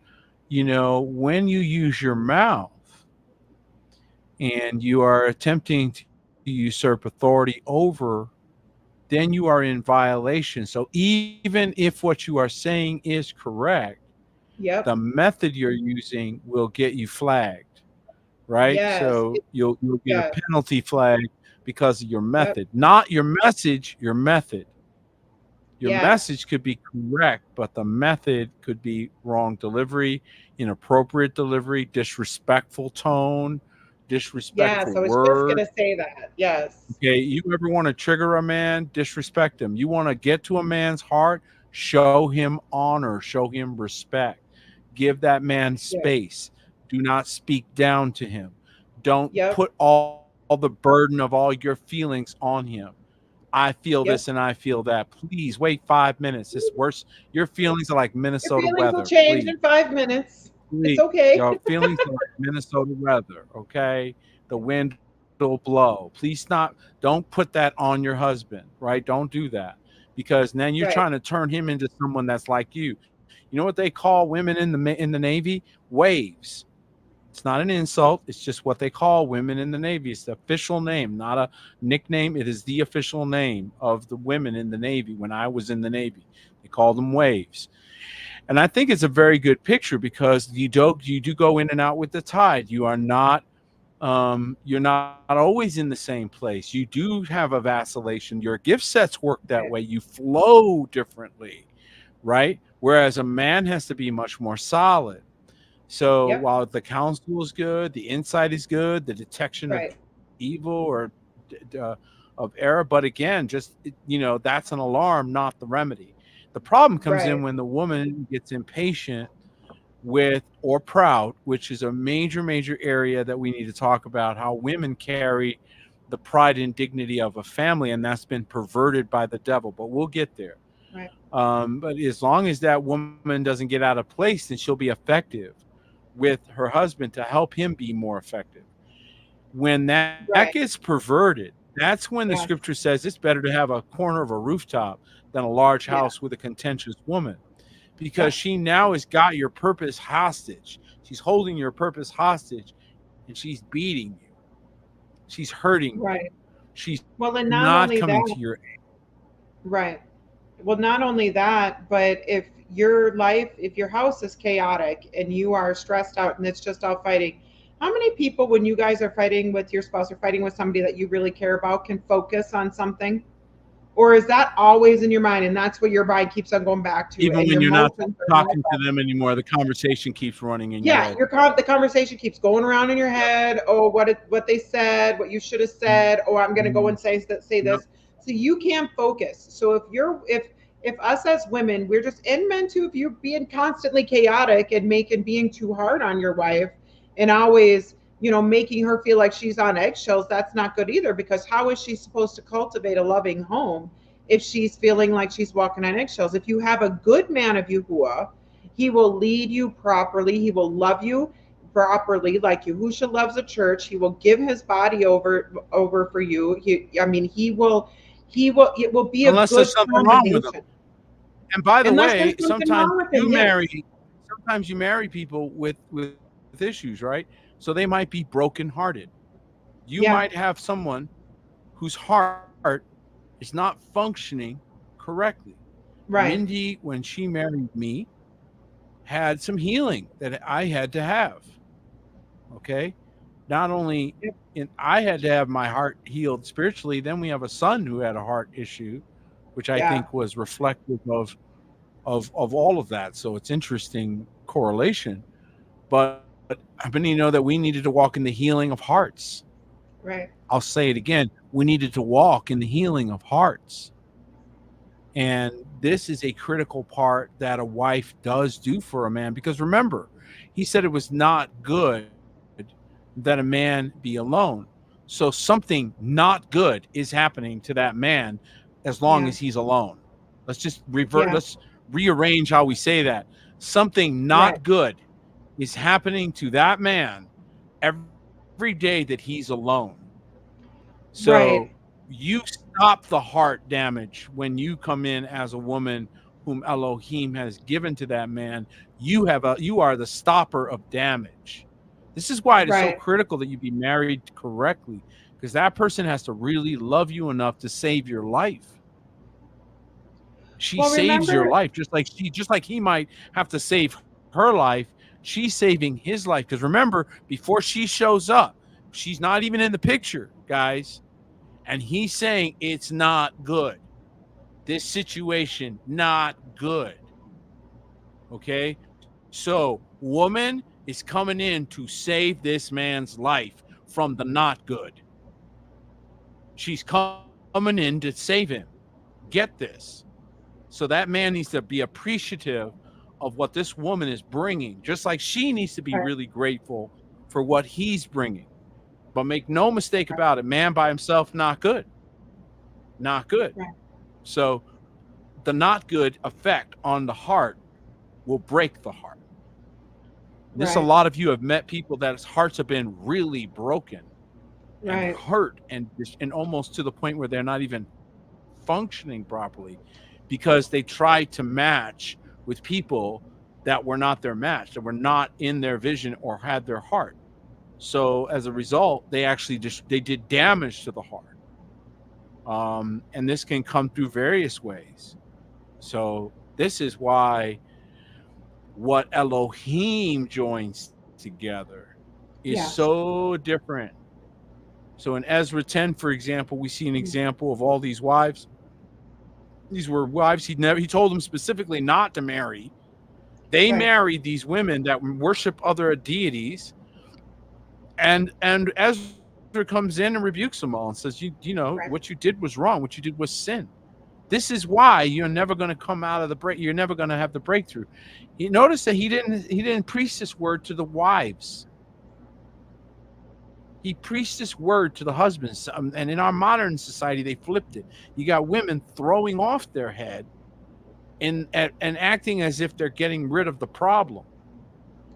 when you use your mouth and you are attempting to usurp authority over, then you are in violation. So even if what you are saying is correct, the Yep. method you're using will get you flagged, right? Yes. So you'll get a Yes. penalty flag because of your Yep. method, not your message, your method. Your Yes. message could be correct, but the method could be wrong delivery, inappropriate delivery, disrespectful tone, Yes. disrespectful I was just word. gonna say that. Yes. Okay, you ever want to trigger a man, disrespect him. You want to get to a man's heart, show him honor, show him respect. Give that man Yes. space. Do not speak down to him. Don't Yep. put all the burden of all your feelings on him. I feel this and Yep. I feel that. Please wait 5 minutes. It's worse. Your feelings are like Your Minnesota feelings will weather. change Please, in 5 minutes. It's please. okay. Your feelings are like Minnesota weather. Okay, the wind will blow. Please don't put that on your husband. Right? Don't do that because then you're trying to Right. turn him into someone that's like you. You know what they call women in the Navy? Waves. It's not an insult. It's just what they call women in the Navy. It's the official name, not a nickname. It is the official name of the women in the Navy. When I was in the Navy, they called them waves. And I think it's a very good picture because you do go in and out with the tide. You're not always in the same place. You do have a vacillation. Your gift sets work that way. Yes. You flow differently, right? Whereas a man has to be much more solid. So Yep. while the counsel is good, the insight is good, the detection of Right. evil or of error. But again, just that's an alarm, not the remedy. The problem comes in Right. when the woman gets impatient with or proud, which is a major area that we need to talk about. How women carry the pride and dignity of a family, and that's been perverted by the devil. But we'll get there. Right. But as long as that woman doesn't get out of place, then she'll be effective with her husband to help him be more effective. When that gets Right. perverted, that's when the scripture Yes. says it's better to have a corner of a rooftop than a large Yeah. house with a contentious woman, because Yep. she now has got your purpose hostage. She's holding your purpose hostage, and she's beating you. She's hurting you. Right. She's Well, and not not coming only to that, your right. Well, not only that, but if your house is chaotic and you are stressed out and it's just all fighting, how many people, when you guys are fighting with your spouse or fighting with somebody that you really care about, can focus on something? Or is that always in your mind and that's what your mind keeps on going back to even and when your you're not emotions are not talking to them anymore, the conversation keeps running in your yeah, head. the conversation keeps going around in your Yep. head. Oh, what they said, what you should have said. Oh, I'm going to go Mhm. and say Yep. this. So you can't focus. So if us as women, we're just in men too. If you're being constantly chaotic and making being too hard on your wife, and always making her feel like she's on eggshells, that's not good either. Because how is she supposed to cultivate a loving home if she's feeling like she's walking on eggshells? If you have a good man of Yahuwah, he will lead you properly. He will love you properly, like Yahusha loves a church. He will give his body over for you. I mean, he will. It will be a Unless there's good something wrong with them. combination, And by the unless way, there's something wrong with him. Yes. sometimes you marry people with issues, right? So they might be broken-hearted. You might Yeah. have someone whose heart is not functioning correctly. Right. Mindy, when she married me, had some healing that I had to have. Okay. Not only Yep. I had to have my heart healed spiritually, then we have a son who had a heart issue, which I Yeah. think was reflective of all of that. So it's interesting correlation. But how many know that we needed to walk in the healing of hearts? Right. I'll say it again. We needed to walk in the healing of hearts. And this is a critical part that a wife does do for a man, because remember, he said it was not good that a man be alone. So something not good is happening to that man as long as Yeah. he's alone. Yeah. Let's rearrange how we say that. Something Right. not good is happening to that man every day that he's alone. So Right. you stop the heart damage when you come in as a woman whom Elohim has given to that man. You are the stopper of damage. This is why it is so Right. critical that you be married correctly, because that person has to really love you enough to save your life. She Well, saves your remember. life, just like he might have to save her life. She's saving his life, because remember, before she shows up, she's not even in the picture, guys, and he's saying it's not good. This situation not good. Okay? So, woman is coming in to save this man's life from the not good. She's coming in to save him. Get this. So that man needs to be appreciative of what this woman is bringing, just like she needs to be Right. really grateful for what he's bringing. But make no mistake about it, man by himself, not good. Not good. Right. So the not good effect on the heart will break the heart. This, a Right. lot of you have met people that hearts have been really broken and Right. hurt, and almost to the point where they're not even functioning properly, because they tried to match with people that were not their match, that were not in their vision or had their heart. So as a result, they did damage to the heart. And this can come through various ways. So this is why what Elohim joins together is Yes. so different. So in Ezra 10, for example, we see an Mhm. example of all these wives. These were wives he told them specifically not to marry. They Right. married these women that worship other deities. And Ezra comes in and rebukes them all and says, you know, Right. what you did was wrong. What you did was sin. This is why you're never going to come out of the break. You're never going to have the breakthrough. You notice that he didn't preach this word to the wives. He preached this word to the husbands. And in our modern society, they flipped it. You got women throwing off their head and acting as if they're getting rid of the problem.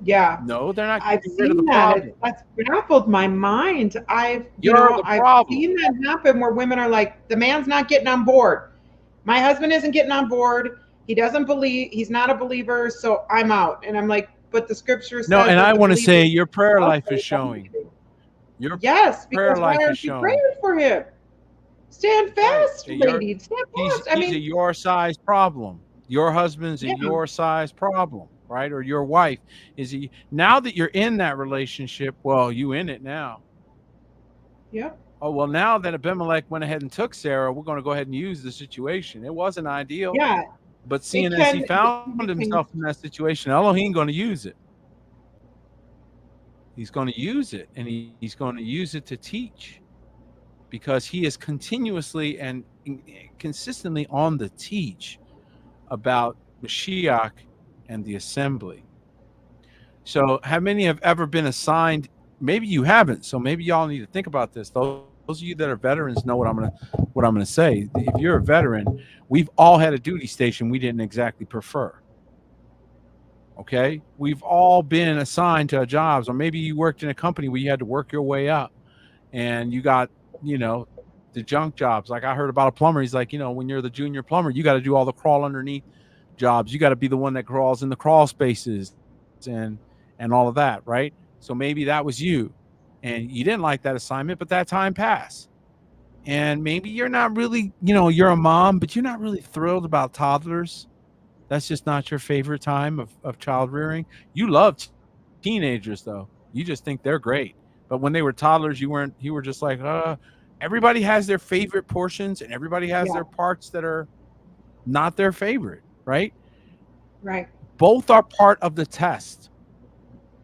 Yeah. No, they're not I've getting rid of the seen that. problem. That's baffled my mind. You're the I've problem. seen that happen where women are like, the man's not getting on board. My husband isn't getting on board. He doesn't believe, he's not a believer, so I'm out. And I'm like, but the scripture No, says and that I the want to believer say your prayer life is also showing. Your yes, prayer because why life is aren't you praying showing. for him? Stand That's right. fast, lady. Stand fast. I He's a mean, your size problem. Your husband's a yeah, your size problem, right? Or your wife is a, now that you're in that relationship. Well, you in it now. yep, Oh well, now that Abimelech went ahead and took Sarah, we're going to go ahead and use the situation. It wasn't ideal, yeah. but It seeing as he can found himself become in that situation, Elohim going to use it. He's going to use it, and he's going to use it to teach, because he is continuously and consistently on the teach about Mashiach and the assembly. So, how many have ever been assigned? Maybe you haven't. So maybe y'all need to think about this. Those of you that are veterans know what I'm gonna say. If you're a veteran, we've all had a duty station we didn't exactly prefer. Okay, we've all been assigned to jobs, or maybe you worked in a company where you had to work your way up, and you got, the junk jobs. Like I heard about a plumber. He's like, when you're the junior plumber, you got to do all the crawl underneath jobs. You got to be the one that crawls in the crawl spaces and all of that, right? So maybe that was you, and you didn't like that assignment, but that time passed. And maybe you're not really, you're a mom, but you're not really thrilled about toddlers. That's just not your favorite time of child rearing. You love teenagers though. You just think they're great. But when they were toddlers, you were just like, everybody has their favorite portions and everybody has yeah, their parts that are not their favorite, right? right, Both are part of the test.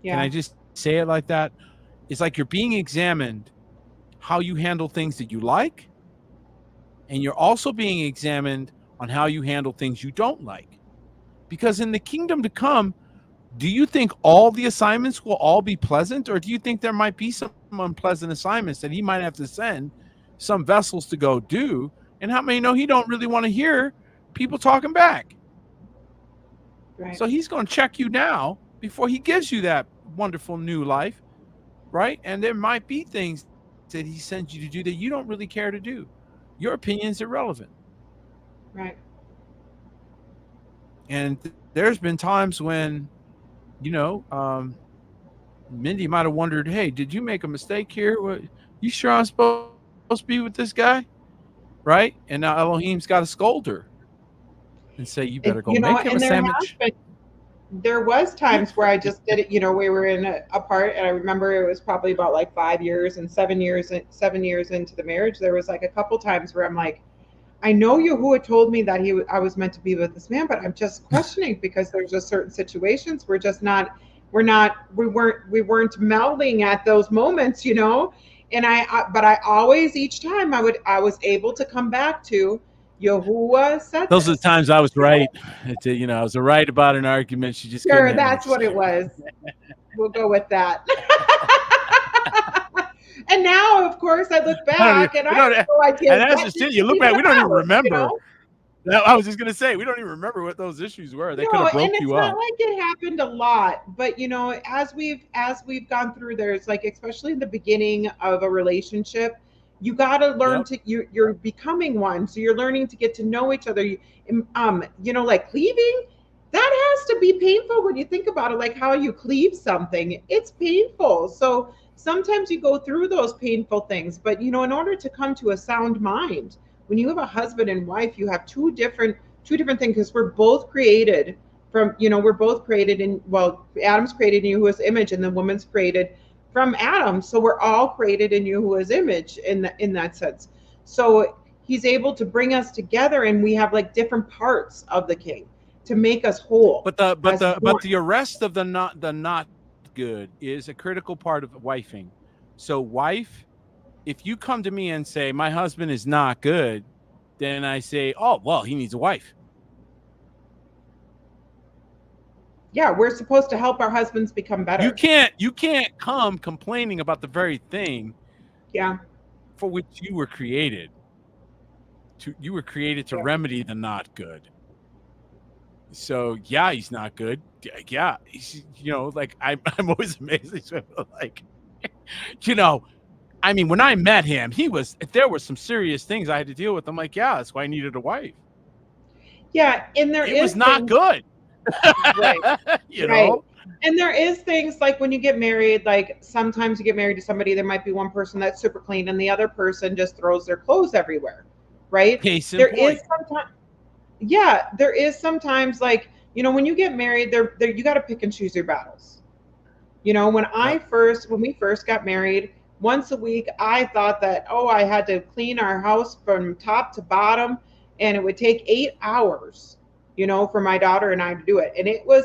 Can yeah, I just say it like that? It's like you're being examined how you handle things that you like, and you're also being examined on how you handle things you don't like. Because in the kingdom to come, do you think all the assignments will all be pleasant, or do you think there might be some unpleasant assignments that he might have to send some vessels to go do? And how many know he don't really want to hear people talking back? right, So he's going to check you now before he gives you that wonderful new life, right? And there might be things that he sends you to do that you don't really care to do. Your opinion's irrelevant. right. And there's been times when, you know, Mindy might have wondered, hey, did you make a mistake here? What, you sure I'm supposed to be with this guy? Right? And now Elohim's got to scold her and say, you better go make him a And there sandwich. has been there was times where I just did it. We were in a part, and I remember it was probably about like 5 years and 7 years, 7 years into the marriage. There was like a couple times where I'm like, I know Yahuwah told me that I was meant to be with this man, but I'm just questioning because there's just certain situations we weren't melding at those moments. And but I always, each time I was able to come back to Yahuwah said Those are the this. times I was right. I was right about an argument. She just couldn't Sure, have me. that's what it was. We'll go with that. And now, of course, I look I don't even, back and I we have don't, no idea and that's what just this it. is You look even back, we don't even about, you remember. know? I was just going to say, we don't even remember what those issues were. They could No, have and broke it's you not up. like it happened a lot, but as we've gone through, there's like, especially in the beginning of a relationship, you got to learn Yep. to you're becoming one, so you're learning to get to know each other. Like cleaving, that has to be painful when you think about it, like how you cleave something. It's painful. So sometimes you go through those painful things, but in order to come to a sound mind, when you have a husband and wife, you have two different things, because we're both created in, well, Adam's created in Yahuwah's image, and the woman's created from Adam. So we're all created in Yahuwah's image in that sense. So he's able to bring us together, and we have like different parts of the king to make us whole But the but as the one. but the arrest of the not good is a critical part of wifing. So wife, if you come to me and say my husband is not good, then I say, oh well, he needs a wife. Yeah, we're supposed to help our husbands become You better. can't come complaining about the very thing Yeah. for which you were created. You were created to Yeah. remedy the not good. So yeah, he's not good. Yeah, like I'm always amazed. Like, you know, I mean, when I met him, there were some serious things I had to deal with. I'm like, yeah, that's why I needed a wife. Yeah, and there It was is not things. good. Right. you Right. know? And there is things like when you get married, like sometimes you get married to somebody, there might be one person that's super clean and the other person just throws their clothes everywhere. Right? Case in There is point. sometimes, yeah, there is sometimes like, when you get married, there you got to pick and choose your battles. Yep. When we first got married, once a week, I thought that, oh, I had to clean our house from top to bottom, and it would take 8 hours, for my daughter and I to do it. And it was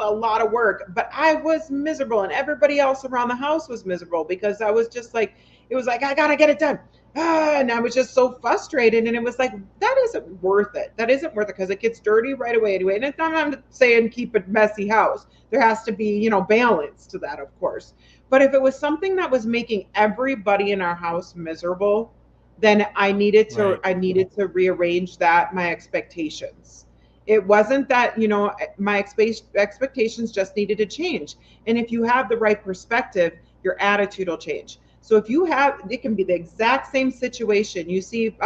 a lot of work, but I was miserable, and everybody else around the house was miserable because I was just like, it was like, I gotta get it done. And I was just so frustrated, and it was like, that isn't worth it. That isn't worth it because it gets dirty right away anyway. And I'm not saying keep a messy house. There has to be, balance to that, of course. But if it was something that was making everybody in our house miserable, then Right. I needed to rearrange that my expectations. It wasn't that, my expectations just needed to change. And if you have the right perspective, your attitude will change. So if you have, it can be the exact same situation. You see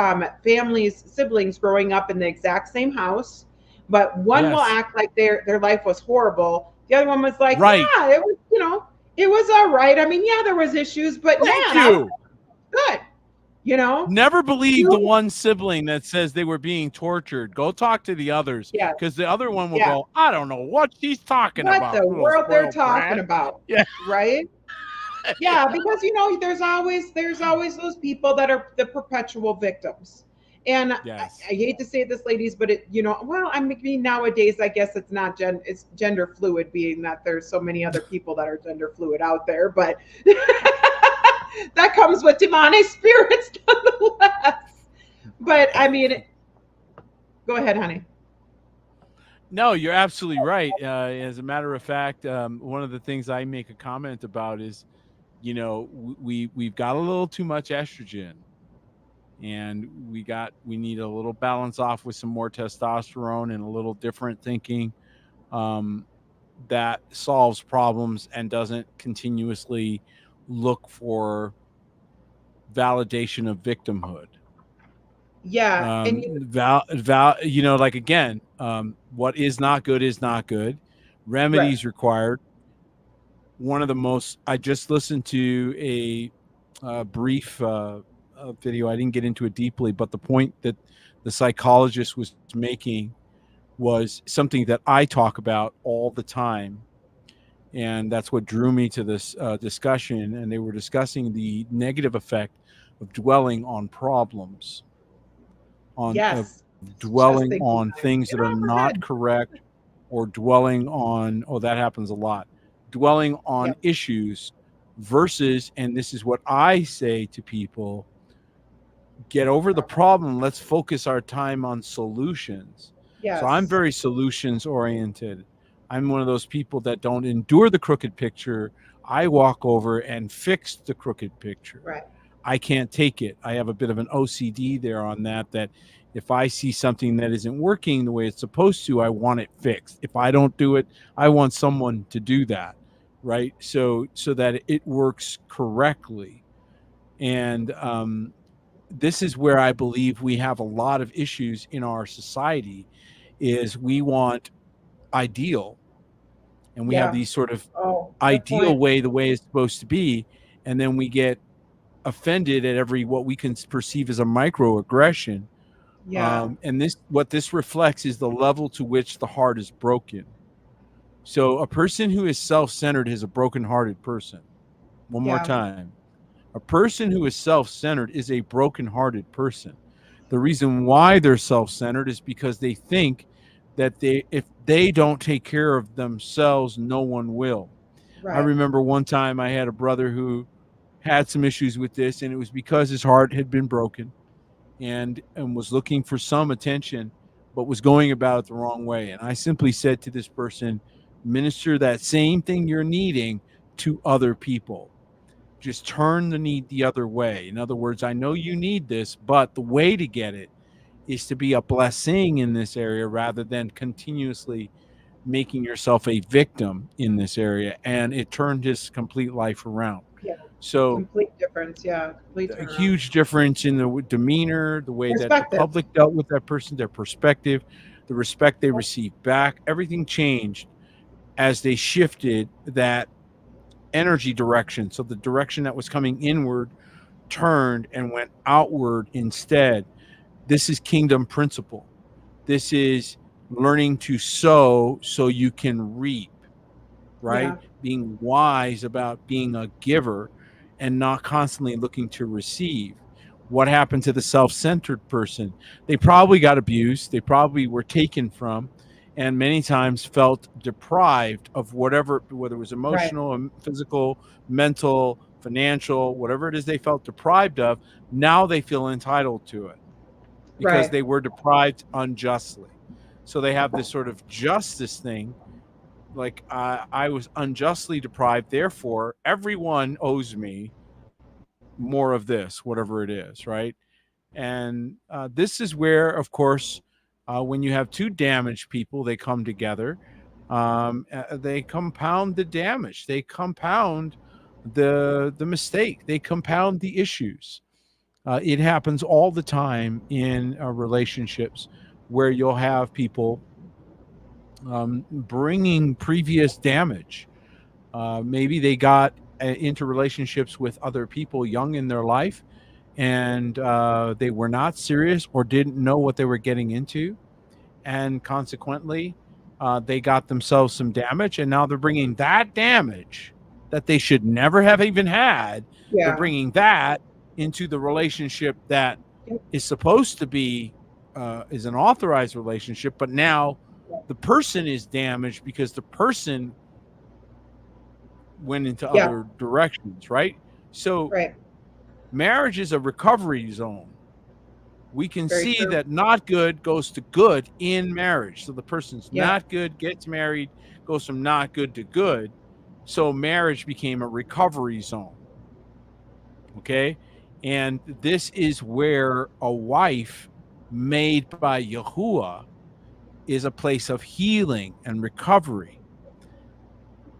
families, siblings growing up in the exact same house, but one will Yes. act like their life was horrible. The other one was like, Right. yeah, it was, it was all right. I mean, yeah, there was issues, but Thank man, I was you. good, you know. Never believe the You, one sibling that says they were being tortured. Go talk to the others yeah, because the other one will yeah. go, I don't know what she's talking What about, the little world they're spoiled talking brat. about, Yeah. right? Yeah, because there's always those people that are the perpetual victims. And Yes. I hate to say this, ladies, but well, I mean, nowadays I guess it's not it's gender fluid, being that there's so many other people that are gender fluid out there, but that comes with demonic spirits nonetheless. But I mean, go ahead, honey. No, you're absolutely right. As a matter of fact, one of the things I make a comment about is, we've got a little too much estrogen, and we need a little balance off with some more testosterone and a little different thinking, um, that solves problems and doesn't continuously look for validation of victimhood. Yeah, and Like again, what is not good is not good. right. Remedies required. One of the most, I just listened to a brief video. I didn't get into it deeply, but the point that the psychologist was making was something that I talk about all the time, and that's what drew me to this discussion. And they were discussing the negative effect of dwelling on problems, on of Yes, dwelling just on thinking things about that it. are Get off not her head. correct, or dwelling on, oh, that happens a lot, dwelling on Yep. issues versus, and this is what I say to people, get over the problem. Let's focus our time on solutions. So I'm Yes. very solutions oriented. I'm one of those people that don't endure the crooked picture. I walk over and fix the crooked picture. Right. I can't take it. I have a bit of an OCD there on that. That if I see something that isn't working the way it's supposed to, I want it fixed. If I don't do it, I want someone to do that, right? So that it works correctly. And this is where I believe we have a lot of issues in our society. Is we want ideal, and we have Yeah. these sort of Oh, good ideal point. way, the way it's supposed to be, and then we get offended at every what we can perceive as a microaggression. Yeah. And what this reflects is the level to which the heart is broken. So a person who is self-centered is a broken-hearted person. One more Yeah. time. A person who is self-centered is a broken-hearted person. The reason why they're self-centered is because they think that if they don't take care of themselves, no one will. I Right. remember one time I had a brother who had some issues with this, and it was because his heart had been broken and was looking for some attention, but was going about it the wrong way. And I simply said to this person, minister that same thing you're needing to other people. Just turn the need the other way. In other words, I know you need this, but the way to get it is to be a blessing in this area rather than continuously making yourself a victim in this area. And it turned his complete life around. Yeah. So Complete difference. Yeah. Complete a turnaround. huge difference in the demeanor, the way that the Perspective. public dealt with that person, their perspective, the respect they received back. Everything changed as they shifted that energy direction. So the direction that was coming inward turned and went outward instead. This is kingdom principle. This is learning to sow so you can reap, right? Yeah. Being wise about being a giver and not constantly looking to receive. What happened to the self centered person? They probably got abused, they probably were taken from, and many times felt deprived of whatever, whether it was Right. emotional, physical, mental, financial, whatever it is they felt deprived of. Now they feel entitled to it because Right. they were deprived unjustly. So they have this sort of justice thing, like I was unjustly deprived, therefore everyone owes me more of this, whatever it is, right? And this is where, of course, when you have two damaged people, they come together. They compound the damage. They compound the mistake. They compound the issues. It happens all the time in relationships where you'll have people bringing previous damage. Maybe they got into relationships with other people young in their life, and they were not serious or didn't know what they were getting into. And consequently, they got themselves some damage. And now they're bringing that damage that they should never have even had, they're Yeah. bringing that into the relationship that Yep. is supposed to be is an authorized relationship, but now the person is damaged because the person went into Yeah. other directions, right? So Right. marriage is a recovery zone. We can Very see true. that not good goes to good in marriage. So the person's Yeah. not good, gets married, goes from not good to good. So marriage became a recovery zone. Okay. And this is where a wife made by Yahuwah is a place of healing and recovery.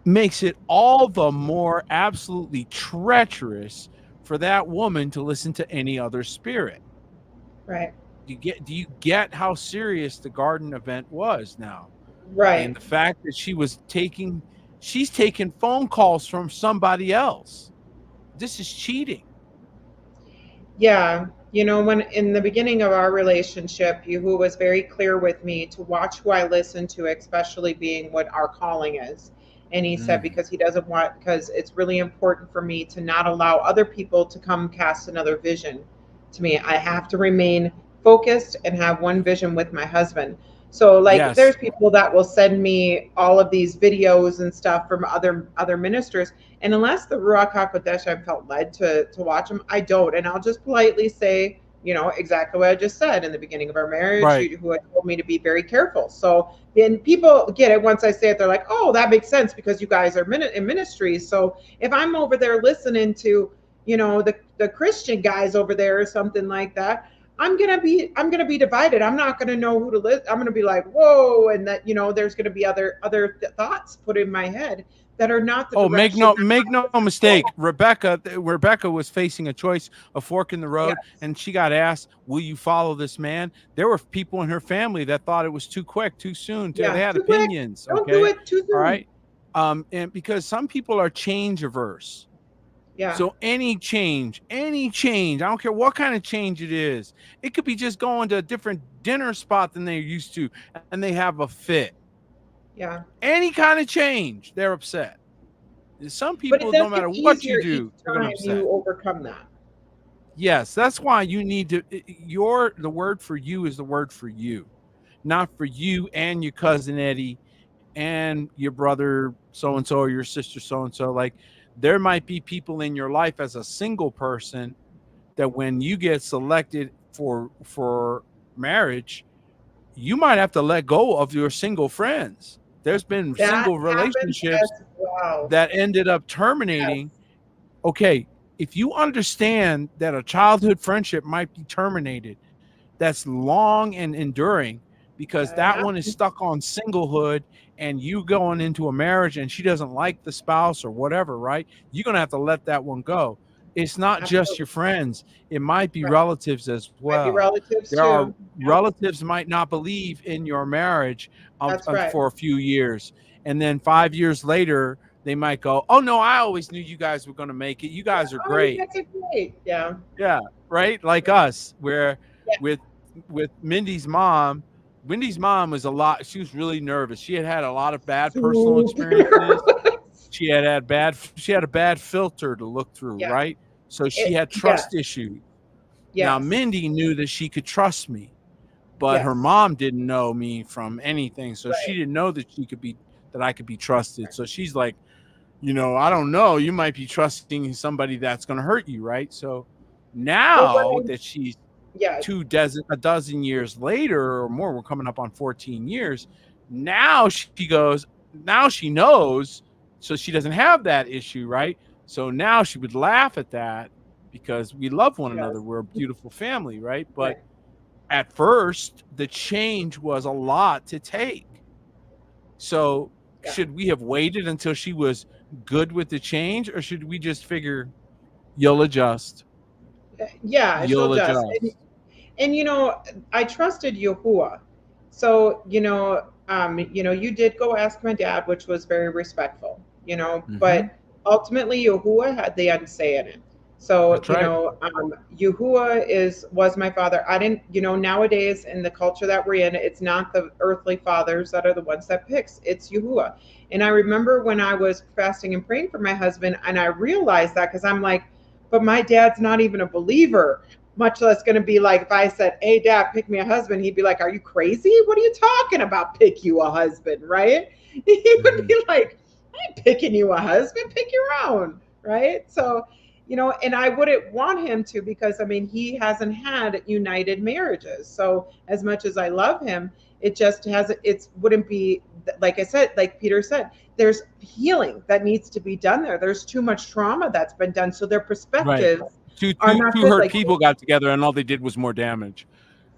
Makes it all the more absolutely treacherous for that woman to listen to any other spirit. Right. Do you get how serious the garden event was now? And Right. the fact that she's taking phone calls from somebody else. This is cheating. Yeah. When in the beginning of our relationship, Yehu was very clear with me to watch who I listen to, especially being what our calling is. And he said, Mm, because he doesn't want, because it's really important for me to not allow other people to come cast another vision to me. I have to remain focused and have one vision with my husband. So like yes. there's people that will send me all of these videos and stuff from other ministers, and unless the Ruach HaKodesh I felt led to watch them, I don't. And I'll just politely say, exactly what I just said in the beginning of our marriage, Right. who had told me to be very careful. So then people get it once I say it. They're like, oh, that makes sense because you guys are in ministries. So if I'm over there listening to, the Christian guys over there or something like that, I'm gonna be divided. I'm not gonna know who to listen. I'm gonna be like, whoa, and that there's gonna be other thoughts put in my head that are not the Oh, direction make that no I was mistake. going. Rebecca was facing a choice, a fork in the road, Yes. and she got asked, "Will you follow this man?" There were people in her family that thought it was too quick, too soon. They Yeah. had Too quick. opinions. Don't do Okay, it too all soon. right, and because some people are change averse, Yeah. so any change, I don't care what kind of change it is. It could be just going to a different dinner spot than they're used to, and they have a fit. Yeah. Any kind of change, they're upset. Some But it people, no does get matter what you easier each do, they're gonna time upset. you overcome that. Yes, that's why you need to. The word for you is the word for you, not for you and your cousin Eddie and your brother so and so or your sister so and so. Like There might be people in your life as a single person that when you get selected for marriage, you might have to let go of your single friends. There's been That single happens relationships as well. that ended up Yes. terminating. Okay, if you understand that a childhood friendship might be terminated, that's long and enduring because That that one is happens. stuck on singlehood and you going into a marriage and she doesn't like the spouse or whatever, right? You're going to have to let that one go. It's not just Absolutely. your friends, it might be Right. relatives as Might be well. relatives There are too. Yep. relatives might not believe in your marriage That's right. for a few years. And then 5 years later, they might go, "Oh, no, I always knew you guys were going to make it. You Yeah. guys are Oh, you great." guys are great. Yeah. Yeah, right? Like us, where Yeah. with with Mindy's mom was a lot she was really nervous. She had had a lot of bad personal Super. experiences. She had a bad filter to look through, Yeah. right? So she had Yes. trust issues. Now Yes. Mindy knew that she could trust me, but her Yes. mom didn't know me from anything. So she Right. didn't know that I could be trusted. So she's like, I don't know, you might be trusting somebody that's going to hurt you, right? So Well, what now I that she's yeah. a dozen years later or more, we're coming up on 14 years. Now she goes, now she knows, so she doesn't have that issue, right? So now she would laugh at that because we love one another. Yes. We're a beautiful family, right? But Right. at first, the change was a lot to take. So Yeah. should we have waited until she was good with the change, or should we just figure you'll adjust? Yeah. She'll You'll just. adjust. And I trusted Yahuwah. So, you did go ask my dad, which was very respectful, Mm-hmm. but ultimately Yahuwah had the end say in it. So, That's right. Yahuwah was my father. I didn't, nowadays in the culture that we're in, it's not the earthly fathers that are the ones that picks. It's Yahuwah. And I remember when I was fasting and praying for my husband, and I realized that because I'm like, but my dad's not even a believer, much less going to be like if I said, "Hey, dad, pick me a husband," he'd be like, "Are you crazy? What are you talking about? Pick you a husband, right?" He would Mm-hmm. be like, "I ain't picking you a husband. Pick your own, right?" So, and I wouldn't want him to because I mean he hasn't had united marriages. So as much as I love him, it just has it wouldn't be like I said, like Peter said, there's healing that needs to be done there. There's too much trauma that's been done. So their Right. perspectives Two are two not two good. hurt Like people got together and all they did was more damage.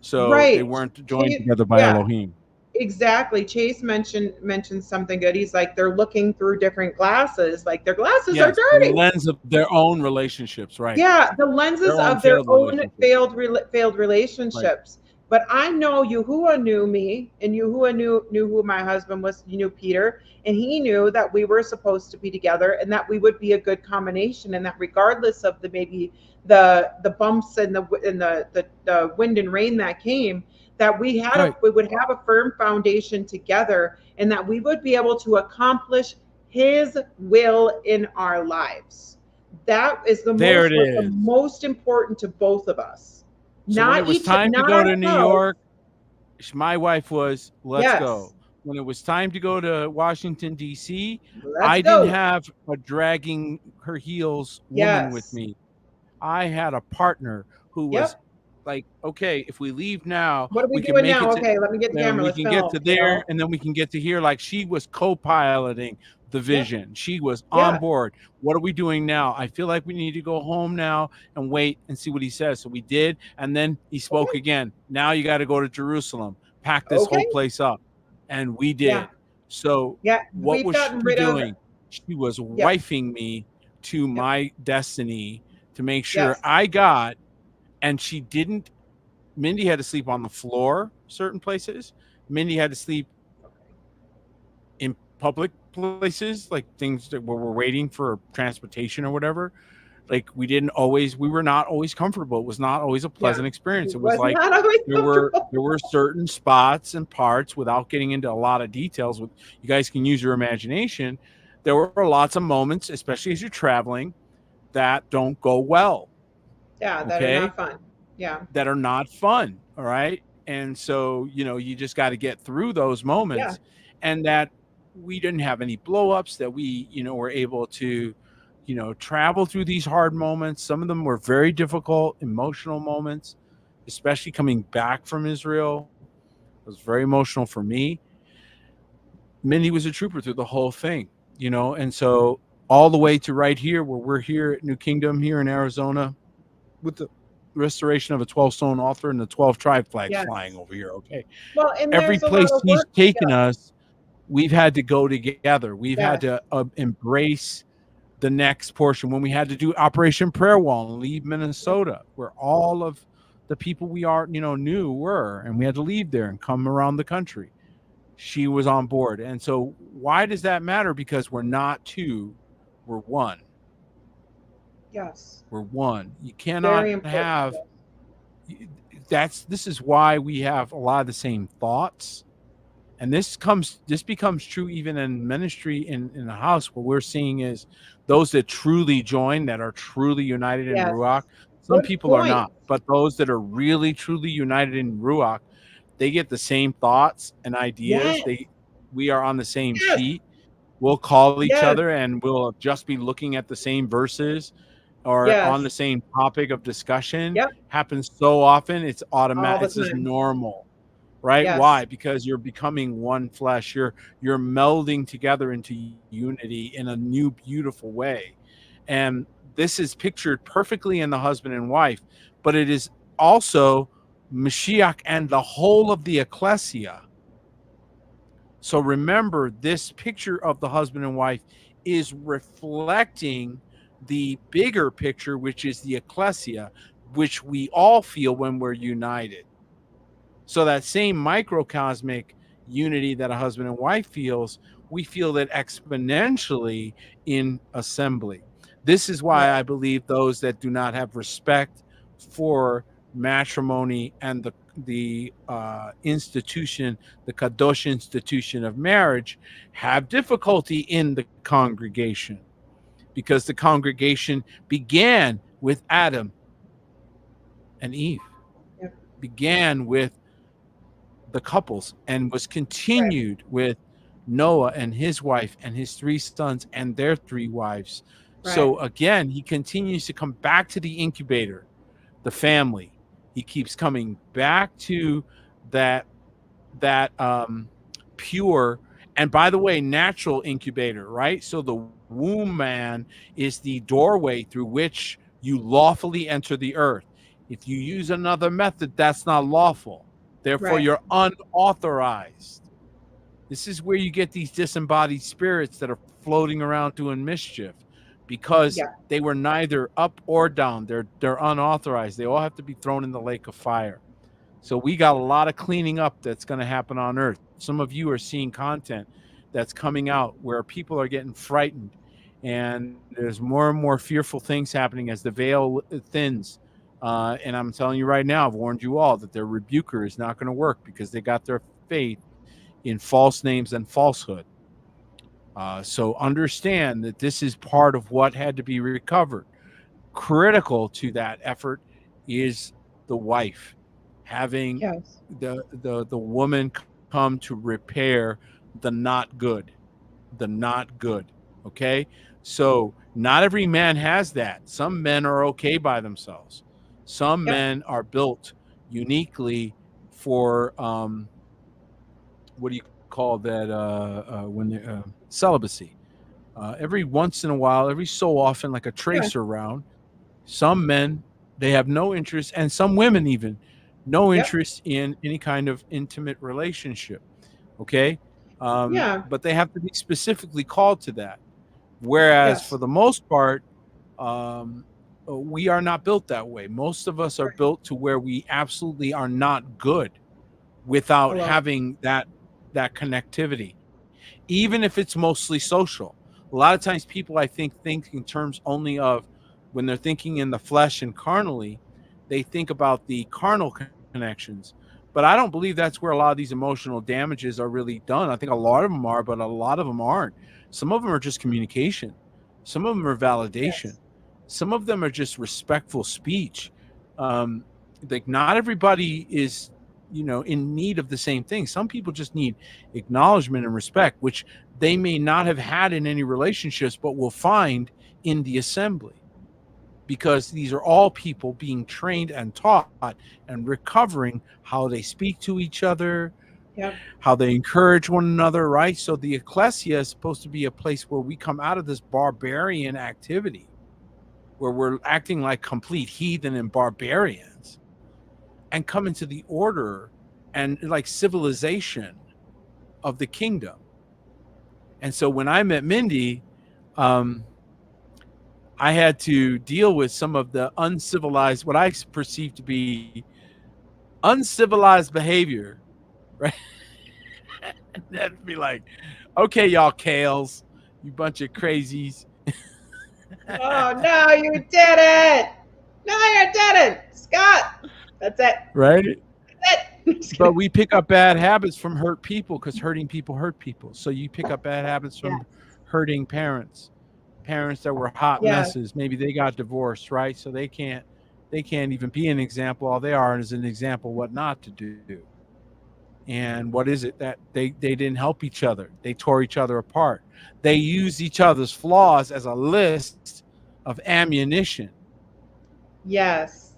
So they right. weren't joined together by Yeah, Elohim. exactly. Chase mentioned something good. He's like they're looking through different glasses. Like their glasses are Yes, the dirty. lens of their own relationships, right? Yeah, the Their lenses own of their failed own relationships. failed Right. relationships. But I know Yahuwah knew me, and Yahuwah knew who my husband was. He knew Peter, and he knew that we were supposed to be together, and that we would be a good combination, and that regardless of the maybe the bumps and the wind and rain that came, that Right. we would have a firm foundation together, and that we would be able to accomplish His will in our lives. That is the There most it was the is. most important to both of us. So when it was time to Not go to New ourselves. York, my wife was, let's Yes. go. When it was time to go to Washington, D.C., Let's I didn't go. have a dragging her heels woman with Yes. me. I had a partner who was Yep. like, okay, if we leave now, What are we we can doing make it now? to, Okay, let me get the then camera. we Let's can get film, to there, and then we can get to here. Like she was co-piloting the Yep. vision. She was on Yeah. board. What are we doing now? I feel like we need to go home now and wait and see what he says. So we did, and then he spoke Okay. again. Now you got to go to Jerusalem, pack this whole Okay. place up, and we Yeah. did. So Yeah. what We've was she gotten rid of doing? She was Yep. wifing me to Yep. my destiny to make sure Yes. I got, and she didn't. Mindy had to sleep on the floor certain places. Mindy had to sleep in public places, like things that where we're waiting for transportation or whatever. Like we were not always comfortable. It was not always a Yeah. pleasant experience. It It was was like not always comfortable. there were certain spots and parts, without getting into a lot of details, with you guys can use your imagination. There were lots of moments, especially as you're traveling, that don't go well. Yeah, that are Okay, not fun. Yeah. that are not fun. All right. And so, you just got to get through those Yeah. moments, and that we didn't have any blowups, that we, were able to, travel through these hard moments. Some of them were very difficult, emotional moments, especially coming back from Israel. It was very emotional for me. Mindy was a trooper through the whole thing, and so all the way to right here, where we're here at New Kingdom, here in Arizona, with the restoration of a 12 stone altar and the 12 tribe flags flying Yes. over here. Okay. Well, and Every there's a lot place of he's work. taken Yeah. us, we've had to go together. We've had to Yes. embrace the next portion when we had to do Operation Prayer Wall and leave Yep. Minnesota, where all of the people we are, knew were, and we had to leave there and come around the country. She was on board. And so why does that matter? Because we're not two, we're one. Yes. We're one. You cannot Very important. have Yes. this is why we have a lot of the same thoughts. And this becomes true even in ministry in the house. What we're seeing is those that truly join, that are truly united in Yes. Ruach. Some Good people are point. not, but those that are really truly united in Ruach, they get the same thoughts and ideas. Yes. We are on the same Yes. sheet. We'll call each Yes. other and we'll just be looking at the same verses or on Yes. the same topic of discussion. Yep. Happens so often, it's All automatic. the It's just time. normal, right? Yes. Why? Because you're becoming one flesh. You're melding together into unity in a new beautiful way. And this is pictured perfectly in the husband and wife, but it is also Mashiach and the whole of the ecclesia. So remember, this picture of the husband and wife is reflecting the bigger picture, which is the ecclesia, which we all feel when we're united. So that same microcosmic unity that a husband and wife feels, we feel it exponentially in assembly. This is why Right. I believe those that do not have respect for matrimony and the institution, the kadosh institution of marriage, have difficulty in the congregation, because the congregation began with Adam and Eve, Yep. began with the couples, and was Right. continued with Noah and his wife and his three sons and their three wives. So Right. again, he continues to come back to the incubator, the family. He keeps coming back to that that pure, and by the way, natural incubator, right? So the womb man is the doorway through which you lawfully enter the earth. If you use another method, that's not lawful. Therefore, Right. you're unauthorized. This is where you get these disembodied spirits that are floating around doing mischief, because Yeah. they were neither up or down. They're unauthorized. They all have to be thrown in the lake of fire. So we got a lot of cleaning up that's going to happen on earth. Some of you are seeing content that's coming out where people are getting frightened, and there's more and more fearful things happening as the veil thins. And I'm telling you right now, I've warned you all that their rebuker is not going to work, because they got their faith in false names and falsehood. So understand that this is part of what had to be recovered. Critical to that effort is the wife having Yes. the woman come to repair the not good, the not good. Okay, so not every man has that. Some men are okay by themselves. Some Yep. men are built uniquely for what do you call that, when they celibacy. Every once in a while, every so often, like a Yeah. tracer round, some men, they have no interest, and some women even no Yep. interest in any kind of intimate relationship. Okay, Yeah. but they have to be specifically called to that. Whereas for Yes. the most part, um, we are not built that way. Most of us are Right. built to where we absolutely are not good without Alone. having that connectivity, even if it's mostly social. A lot of times people, I think in terms only of, when they're thinking in the flesh and carnally, they think about the carnal connections. But I don't believe that's where a lot of these emotional damages are really done. I think a lot of them are, but a lot of them aren't. Some of them are just communication. Some of them are validation. Yes. Some of them are just respectful speech. Like not everybody is, in need of the same thing. Some people just need acknowledgement and respect, which they may not have had in any relationships, but will find in the assembly, because these are all people being trained and taught and recovering how they speak to each other, Yep. how they encourage one another, right? So the ecclesia is supposed to be a place where we come out of this barbarian activity, where we're acting like complete heathen and barbarians, and come into the order and like civilization of the kingdom. And so when I met Mindy, um, I had to deal with some of the uncivilized, what I perceive to be uncivilized behavior, right? And that'd be like, okay, y'all kales, you bunch of crazies, Oh no, you did it! No, you didn't, Scott. That's it. right? That's it. Just But kidding. we pick up bad habits from hurt people, because hurting people hurt people. So you pick up bad habits from Yes. hurting parents, parents that were hot Yes. messes. Maybe they got divorced, right? So they can't even be an example. All they are is an example what not to do. And what is it that they didn't help each other? They tore each other apart. They used each other's flaws as a list of ammunition. Yes.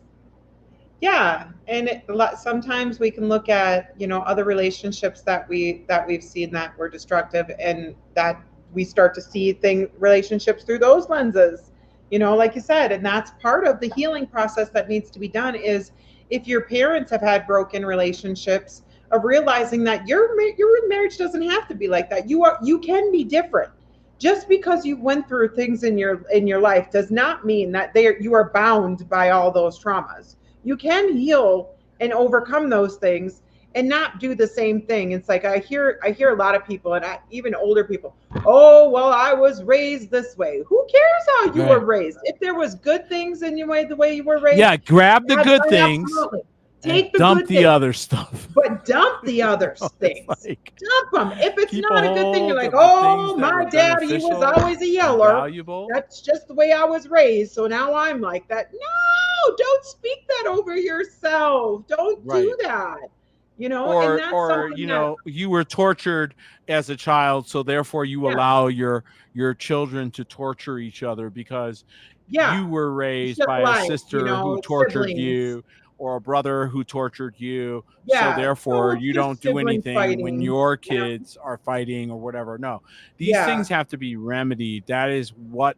Yeah, and sometimes we can look at, other relationships that we've seen that were destructive, and that we start to see relationships through those lenses. Like you said, and that's part of the healing process that needs to be done. Is if your parents have had broken relationships, of realizing that your marriage doesn't have to be like that. You can be different. Just because you went through things in your life does not mean that you are bound by all those traumas. You can heal and overcome those things and not do the same thing. It's like I hear a lot of people, and even older people, oh well, I was raised this way. Who cares how you were Right. raised? If there was good things in your way, the way you were raised, Yeah, grab the good things absolutely and take the dump good the things, other stuff. but dump the other It's things. like Dump them. If it's keep a not a good thing, you're hold like, of the things oh, that were my daddy was beneficial always a and yeller. valuable. That's just the way I was raised. So now I'm like that. No, don't speak that over yourself. Don't do Right. that. And that's Or something that, you were tortured as a child, so therefore you yeah, allow your children to torture each other because you yeah, were raised it's just by a life, sister who tortured siblings. you, or a brother who tortured you, so Yeah. therefore Oh, it's you don't just do sibling anything when fighting. your You know? kids are fighting or whatever. No, these Yeah. things have to be remedied. That is what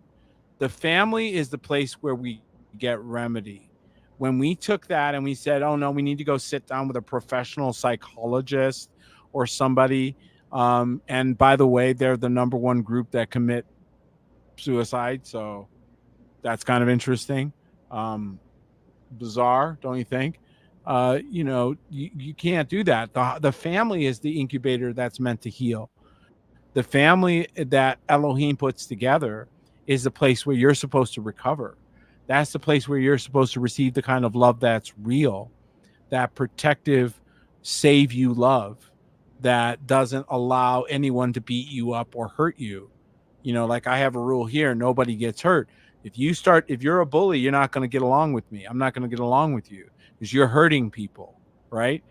the family is, the place where we get remedy. When we took that and we said, oh no, we need to go sit down with a professional psychologist or somebody. And by the way, they're the number one group that commit suicide. So that's kind of interesting. Um, Bizarre, don't you think? You can't do that. The family is the incubator that's meant to heal. The family that Elohim puts together is the place where you're supposed to recover. That's the place where you're supposed to receive the kind of love that's real, that protective, save you love that doesn't allow anyone to beat you up or hurt you. Like I have a rule here, nobody gets hurt. If you're a bully, you're not going to get along with me. I'm not going to get along with you because you're hurting people, right?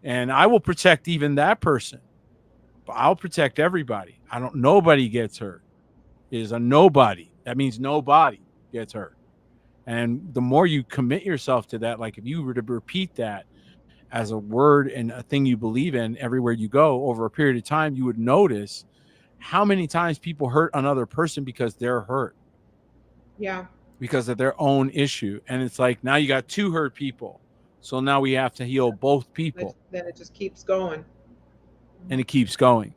And I will protect even that person, but I'll protect everybody. Nobody gets hurt. It is a nobody. That means nobody gets hurt. And the more you commit yourself to that, like if you were to repeat that as a word and a thing you believe in everywhere you go over a period of time, you would notice how many times people hurt another person because they're hurt, Yeah. because of their own issue. And it's like now you got two hurt people. So now we have to heal both people, Then it just keeps going. and it keeps going.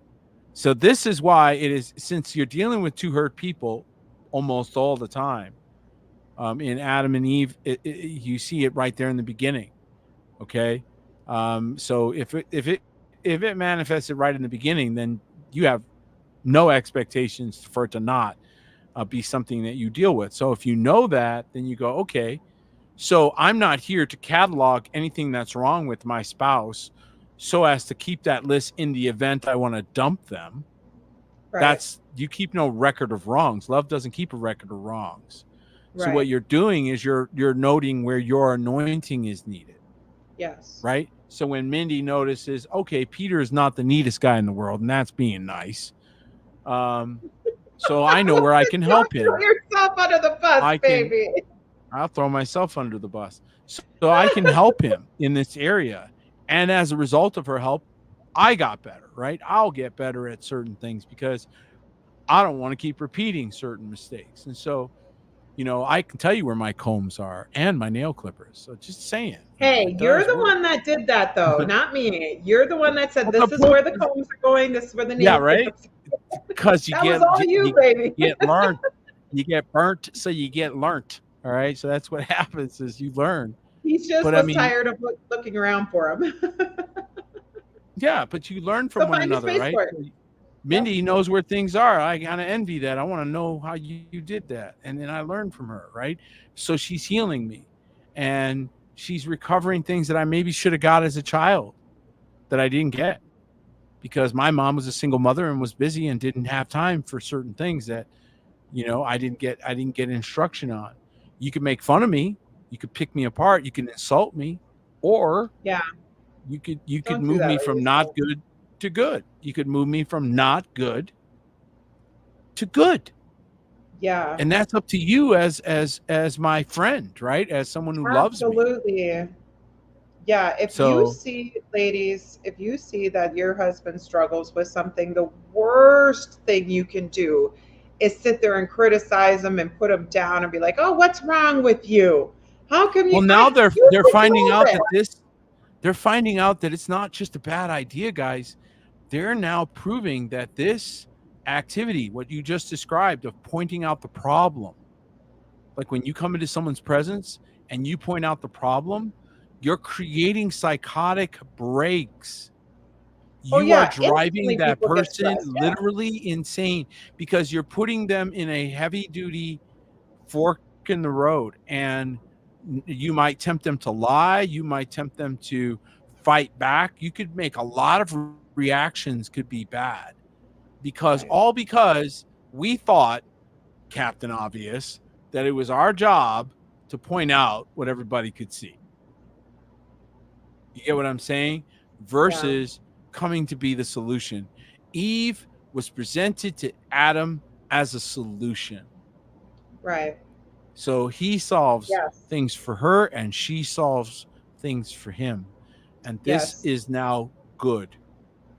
So this is why it is, since you're dealing with two hurt people almost all the time, in Adam and Eve, you see it right there in the beginning. Okay, so if it manifested right in the beginning, then you have no expectations for it to not be something that you deal with. So if you know that, then you go, okay, so I'm not here to catalog anything that's wrong with my spouse so as to keep that list in the event I want to dump them. Right. That's, you keep no record of wrongs. Love doesn't keep a record of wrongs. So what Right. you're doing is you're noting where your anointing is needed, Yes. right? So when Mindy notices, okay, Peter is not the neatest guy in the world, and that's being nice. Um, So I know where I can Don't help throw him. yourself under the bus, I can baby. I'll throw myself under the bus. So I can help him in this area. And as a result of her help, I got better, right? I'll get better at certain things because I don't want to keep repeating certain mistakes. And so, I can tell you where my combs are and my nail clippers. So just saying, Hey, it you're does the work. one that did that, though, not me. You're the one that said, Well, the this is point where the is, combs are going, this is where the yeah, nail right? clippers. Because That was all you, you baby. get learned, you get burnt, so you get learnt. All right. So that's what happens is you learn. He just But I was mean, tired of looking around for him. yeah, but you learn So from one find a another, space right? for it. So Yep. Mindy knows where things are. I kind of envy that. I want to know how you did that. And then I learned from her, right? So she's healing me and she's recovering things that I maybe should have got as a child that I didn't get because my mom was a single mother and was busy and didn't have time for certain things that, I didn't get instruction on. You could make fun of me, you could pick me apart, you can insult me, or Yeah. you could Don't do move that, me from ladies. not Don't. good to good. You could move me from not good to good. Yeah. And that's up to you as my friend, right? As someone who loves me. Absolutely. Yeah, if you So, see, ladies, if you see that your husband struggles with something, the worst thing you can do is sit there and criticize him and put him down and be like, "Oh, what's wrong with you? How come well, you? now You they're finding control out it." that they're finding out that it's not just a bad idea, guys. They're now proving that this activity, what you just described of pointing out the problem, like when you come into someone's presence and you point out the problem, you're creating psychotic breaks. Oh You are yeah, driving instantly that people get person stressed. Yeah, literally insane because you're putting them in a heavy duty fork in the road. And you might tempt them to lie. You might tempt them to fight back. You could make a lot of reactions could be bad right. all because we thought, Captain Obvious, that it was our job to point out what everybody could see. You get what I'm saying? Yeah, Versus coming to be the solution. Eve was presented to Adam as a solution. right. So he solves Yes, things for her and she solves things for him. And this yes. is now good.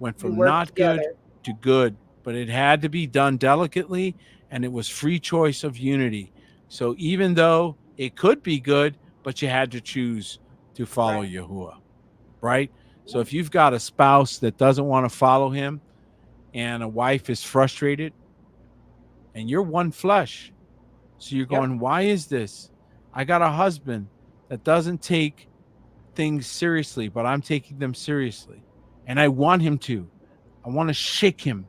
Went You from work not good together. to good, but it had to be done delicately and it was free choice of unity. So even though it could be good, but you had to choose to follow Right. Yahuwah, right? So if you've got a spouse that doesn't want to follow him and a wife is frustrated and you're one flesh, so you're Yep. going, why is this? I got a husband that doesn't take things seriously, but I'm taking them seriously. And I want him to. I want to shake him.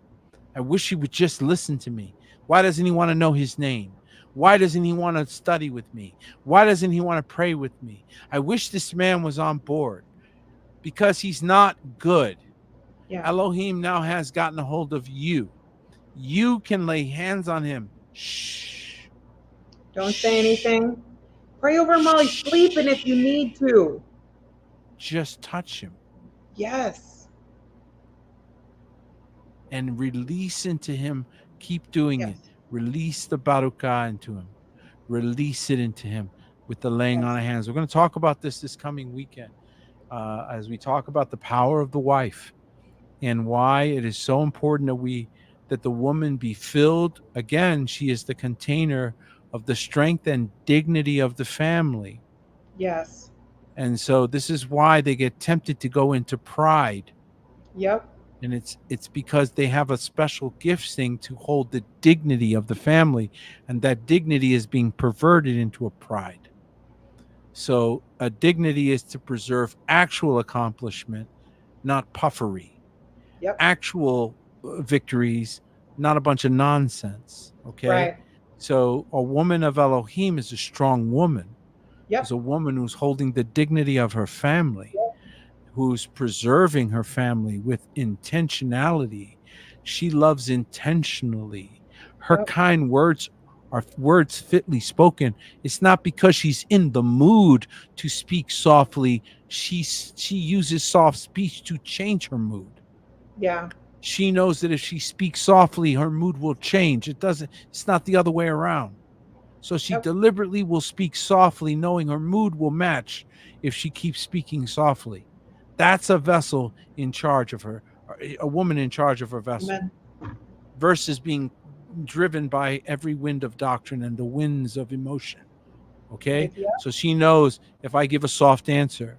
I wish he would just listen to me. Why doesn't he want to know his name? Why doesn't he want to study with me? Why doesn't he want to pray with me? I wish this man was on board because he's not good. Yeah. Elohiym now has gotten a hold of you. You can lay hands on him. Shh. Don't say Shh. anything. Pray over him while he's sleeping if you Shh. need to. Just touch him Yes. and release into him. Keep doing it. Yes. Release the baruch into him. Release it into him with the laying on Yes. of hands. We're going to talk about this coming weekend as we talk about the power of the wife and why it is so important that the woman be filled. Again, she is the container of the strength and dignity of the family. Yes. And so this is why they get tempted to go into pride. Yep. And it's because they have a special gifting to hold the dignity of the family, and that dignity is being perverted into a pride. So a dignity is to preserve actual accomplishment, not puffery. Yep. Actual victories, not a bunch of nonsense. Okay. Right. So a woman of Elohiym is a strong woman, is Yep. a woman who's holding the dignity of her family, Yep. who's preserving her family with intentionality. She loves intentionally. Her Yep. kind words are words fitly spoken. It's not because she's in the mood to speak softly. She uses soft speech to change her mood. Yeah. She knows that if she speaks softly, her mood will change. It's not the other way around. So she Yep. deliberately will speak softly, knowing her mood will match if she keeps speaking softly. That's a vessel in charge of her, a woman in charge of her vessel, Amen. versus being driven by every wind of doctrine and the winds of emotion. Okay. Yep. So she knows if I give a soft answer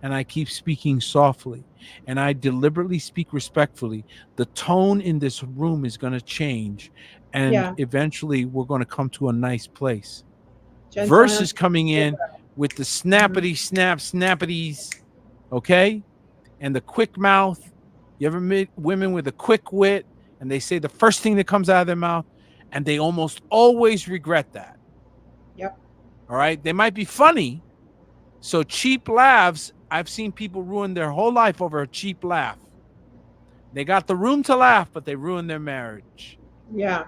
and I keep speaking softly and I deliberately speak respectfully, the tone in this room is going to change. And Yeah. eventually we're going to come to a nice place Gentle versus coming answer. in with the Mhm. snappity snap snappities, okay, and the quick mouth. You ever meet women with a quick wit and they say the first thing that comes out of their mouth and they almost always regret that. Yep. All right, they might be funny. So cheap laughs, I've seen people ruin their whole life over a cheap laugh. They got the room to laugh, but they ruined their marriage. Yeah.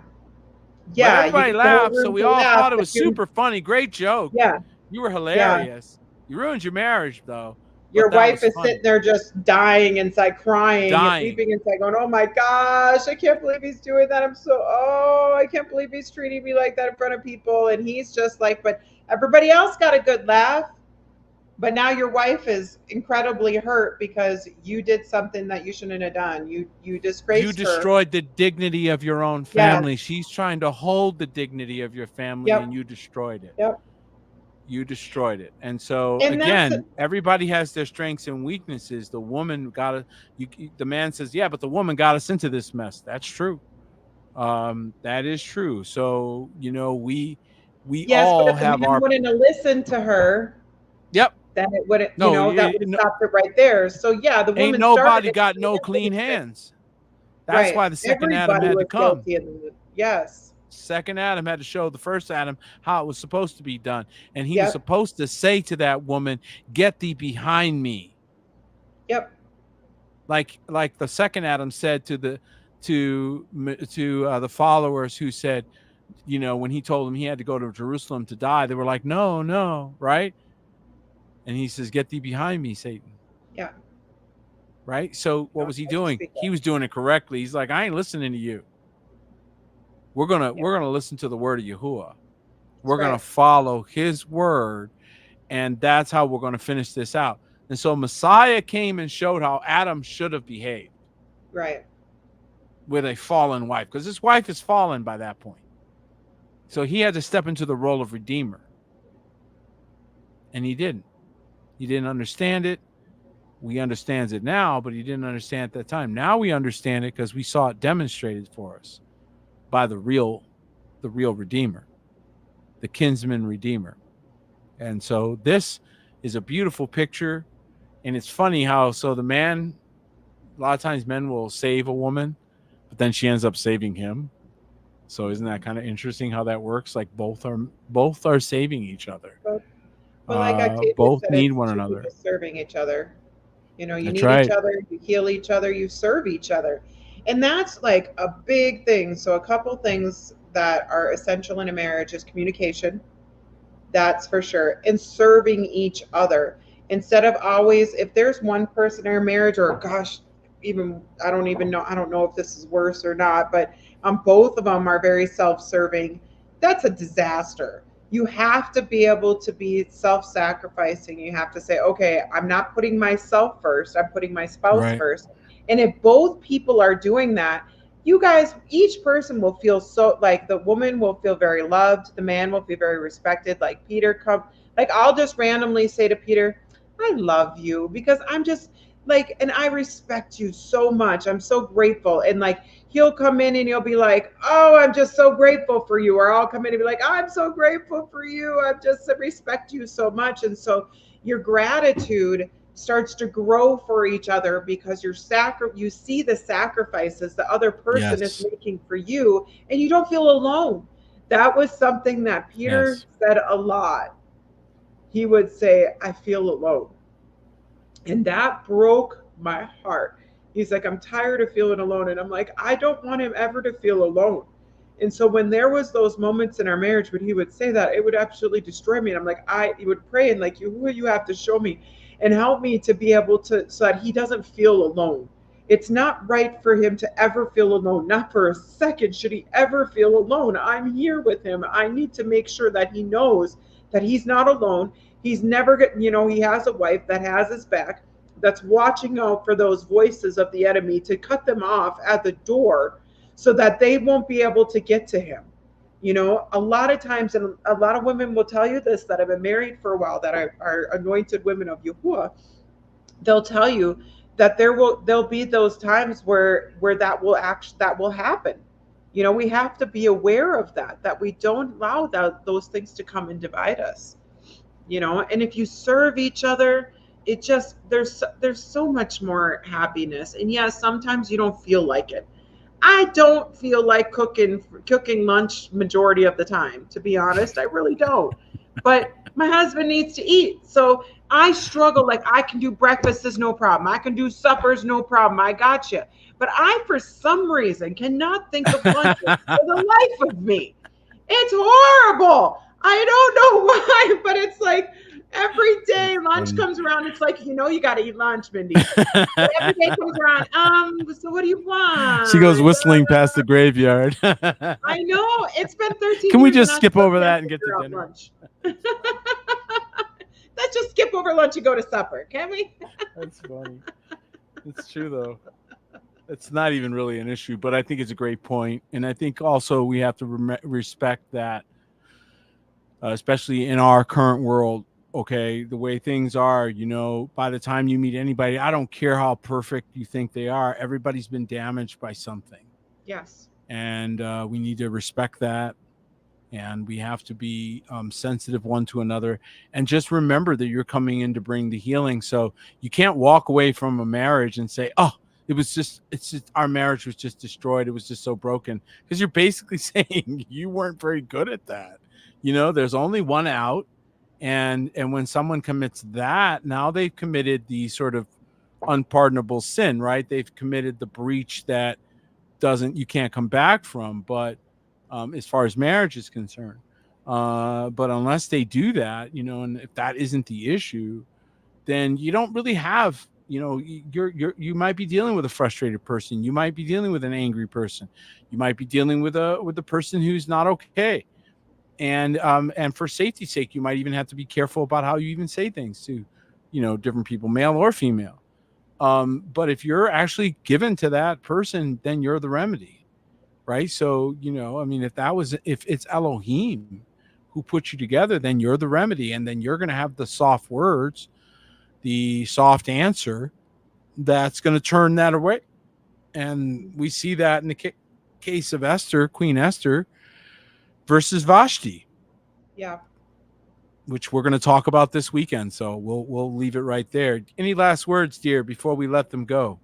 But Yeah. You everybody get the whole laughed, so room we to all laugh, thought it but was you, super funny. Great joke. yeah. You were Yeah. hilarious. You ruined your marriage though, but Your that wife was is sitting funny. there just dying inside, crying and Dying. weeping inside, going, "Oh my gosh, I can't believe he's doing that. I can't believe he's treating me like that in front of people." And he's just like, but everybody else got a good laugh. But now your wife is incredibly hurt because you did something that you shouldn't have done. You You disgraced her. destroyed the dignity of your own family. Yes. She's trying to hold the dignity of your family Yep. and you destroyed it. Yep. You destroyed it. And so And that's again, everybody has their strengths and weaknesses. The woman got to the man says, "Yeah, but the woman got us into this mess." That's true. That is true. So, we yes, but all if the have man our wouldn't have listened to her, yep. then it wouldn't, No, that would have stopped it right there. So yeah, the ain't woman started nobody it. got She no didn't clean finish it. hands. That's Right. why the second Adam Everybody had to was come. guilty in the yes. Second Adam had to show the first Adam how it was supposed to be done. And he was Yep. supposed to say to that woman, "Get thee behind me." Yep. Like the second Adam said to the followers who said, when he told them he had to go to Jerusalem to die, they were like, "No, no," right? And he says, "Get thee behind me, Satan." Yeah. Right? So what Don't was he try to doing? speak He up. was doing it correctly. He's like, "I ain't listening to you. We're gonna Yeah. we're gonna listen to the word of Yahuwah. That's We're gonna right. follow his word, and that's how we're gonna finish this out." And so Messiah came and showed how Adam should have behaved Right. with a fallen wife, because his wife is fallen by that point. So he had to step into the role of redeemer, and he didn't. He didn't understand it. We understands it now, but he didn't understand at that time. Now we understand it because we saw it demonstrated for us by the real redeemer, the kinsman redeemer. And so this is a beautiful picture. And it's funny how the man, a lot of times men will save a woman, but then she ends up saving him. So isn't that kind of interesting how that works? Like both are saving each other. But, like Octavia Both said, need it's one two another. people serving each other. You That's need each right. other, you heal each other, you serve each other. And that's like a big thing. So a couple things that are essential in a marriage is communication. That's for sure. And serving each other. Instead of always, if there's one person in a marriage, or gosh, even I don't even know, I don't know if this is worse or not, but both of them are very self serving. That's a disaster. You have to be able to be self sacrificing. You have to say, okay, I'm not putting myself first, I'm putting my spouse Right. first. And if both people are doing that, you guys, each person will feel so like the woman will feel very loved, the man will feel very respected. Like Peter come, like I'll just randomly say to Peter, I love you because I'm just like, and I respect you so much. I'm so grateful. And like he'll come in and he'll be like, oh, I'm just so grateful for you. Or I'll come in and be like, I'm so grateful for you. I just respect you so much. And so your gratitude starts to grow for each other because you see the sacrifices the other person is Yes. making for you, and you don't feel alone. That was something that Peter Yes. said a lot. He would say, I feel alone. And that broke my heart. He's like, I'm tired of feeling alone. And I'm like, I don't want him ever to feel alone. And so when there was those moments in our marriage when he would say that, it would absolutely destroy me. And I'm like, he would pray and like, you, who you have to show me and help me to be able to, so that he doesn't feel alone. It's not right for him to ever feel alone. Not for a second should he ever feel alone. I'm here with him. I need to make sure that he knows that he's not alone. He's never he has a wife that has his back, that's watching out for those voices of the enemy to cut them off at the door so that they won't be able to get to him. A lot of times, and a lot of women will tell you this that have been married for a while, that are anointed women of Yahuwah, they'll tell you that there'll be those times where that will happen. We have to be aware of that we don't allow those things to come and divide us. And if you serve each other, it just there's so much more happiness. And yes, sometimes you don't feel like it. I don't feel like cooking lunch majority of the time, to be honest. I really don't. But my husband needs to eat. So I struggle. Like, I can do breakfast is no problem. I can do suppers, no problem. I got you. But I, for some reason, cannot think of lunches for the life of me. It's horrible. I don't know why, but it's like every day lunch comes around. It's like, you got to eat lunch, Mindy. Every day comes around. So what do you want? She goes whistling past the graveyard. I know. It's been 13 Can we years. just skip over that and get to dinner? Lunch. Let's just skip over lunch and go to supper, can we? That's funny. It's true, though. It's not even really an issue, but I think it's a great point. And I think also we have to respect that, especially in our current world, okay, the way things are, by the time you meet anybody, I don't care how perfect you think they are, everybody's been damaged by something. Yes. And we need to respect that. And we have to be sensitive one to another, and just remember that you're coming in to bring the healing. So you can't walk away from a marriage and say, oh, it's just our marriage was just destroyed. It was just so broken. Because you're basically saying you weren't very good at that. There's only one out. And when someone commits that, now they've committed the sort of unpardonable sin, right? They've committed the breach that you can't come back from. But as far as marriage is concerned, but unless they do that, and if that isn't the issue, then you don't really have, you might be dealing with a frustrated person. You might be dealing with an angry person. You might be dealing with a person who's not okay. And for safety's sake, you might even have to be careful about how you even say things to, different people, male or female. But if you're actually given to that person, then you're the remedy. Right. So, if it's Elohiym who put you together, then you're the remedy. And then you're going to have the soft words, the soft answer that's going to turn that away. And we see that in the case of Esther, Queen Esther versus Vashti. Yeah. Which we're going to talk about this weekend. So we'll leave it right there. Any last words, dear, before we let them go?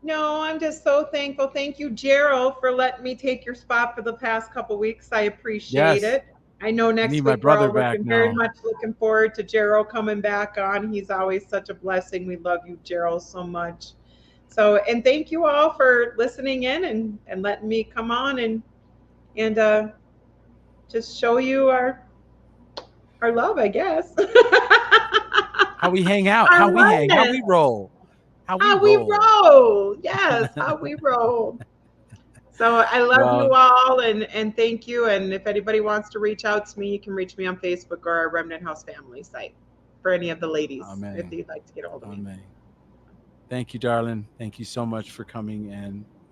No, I'm just so thankful. Thank you, Gerald, for letting me take your spot for the past couple weeks. I appreciate it. I know next week we're all very much looking forward to Gerald coming back on. He's always such a blessing. We love you, Gerald, so much. So, and thank you all for listening in and letting me come on and just show you our love, I guess. How we hang out, how we roll. How we roll. Yes, how we roll. So I love you all and thank you. And if anybody wants to reach out to me, you can reach me on Facebook or our Remnant House family site for any of the ladies. Amen. If they'd like to get a hold of me. Thank you, darling. Thank you so much for coming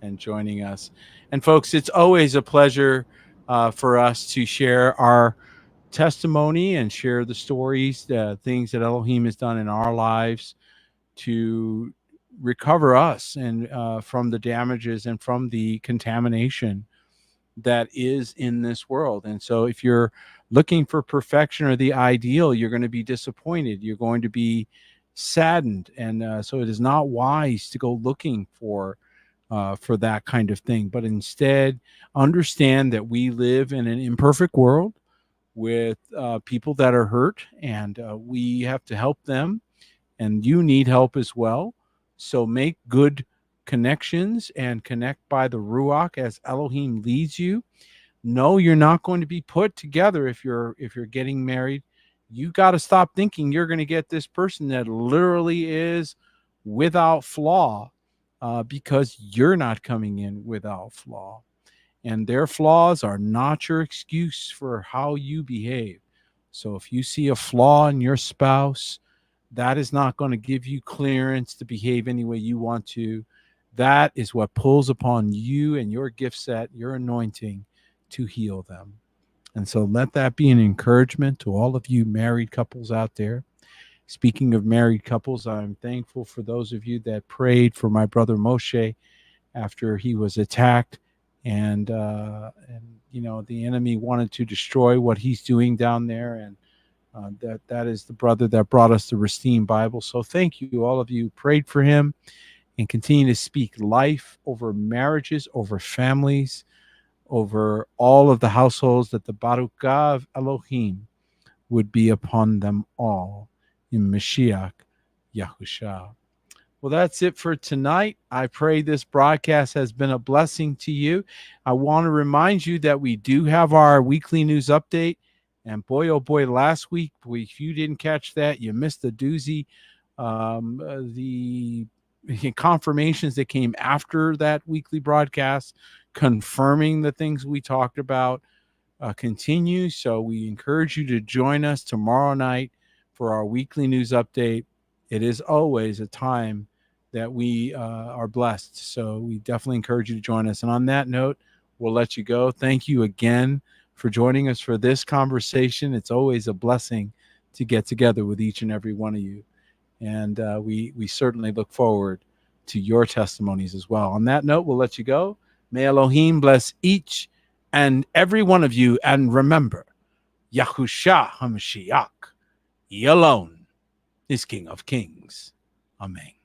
and joining us. And folks, it's always a pleasure for us to share our testimony and share the stories, the things that Elohiym has done in our lives to recover us and from the damages and from the contamination that is in this world. And so if you're looking for perfection or the ideal, you're going to be disappointed. You're going to be saddened. And so it is not wise to go looking for that kind of thing, but instead understand that we live in an imperfect world with people that are hurt, and we have to help them, and you need help as well. So make good connections and connect by the Ruach as Elohiym leads you. No, you're not going to be put together if you're getting married. You got to stop thinking you're going to get this person that literally is without flaw because you're not coming in without flaw. And their flaws are not your excuse for how you behave. So if you see a flaw in your spouse, that is not going to give you clearance to behave any way you want to. That is what pulls upon you and your gift set, your anointing to heal them. And so let that be an encouragement to all of you married couples out there. Speaking of married couples, I'm thankful for those of you that prayed for my brother Moshe after he was attacked, and you know, the enemy wanted to destroy what he's doing down there, and that is the brother that brought us the Rishon Bible. So thank you, all of you prayed for him, and continue to speak life over marriages, over families, over all of the households, that the Baruch Elohim would be upon them all in Mashiach Yahusha. Well, that's it for tonight. I pray this broadcast has been a blessing to you. I want to remind you that we do have our weekly news update. And boy, oh boy, last week, if you didn't catch that, you missed a doozy. The confirmations that came after that weekly broadcast, confirming the things we talked about, continue. So we encourage you to join us tomorrow night for our weekly news update. It is always a time that we are blessed. So we definitely encourage you to join us. And on that note, we'll let you go. Thank you again for joining us for this conversation. It's always a blessing to get together with each and every one of you. And we certainly look forward to your testimonies as well. On that note, we'll let you go. May Elohim bless each and every one of you. And remember, Yahusha HaMashiach, He alone is King of Kings. Amen.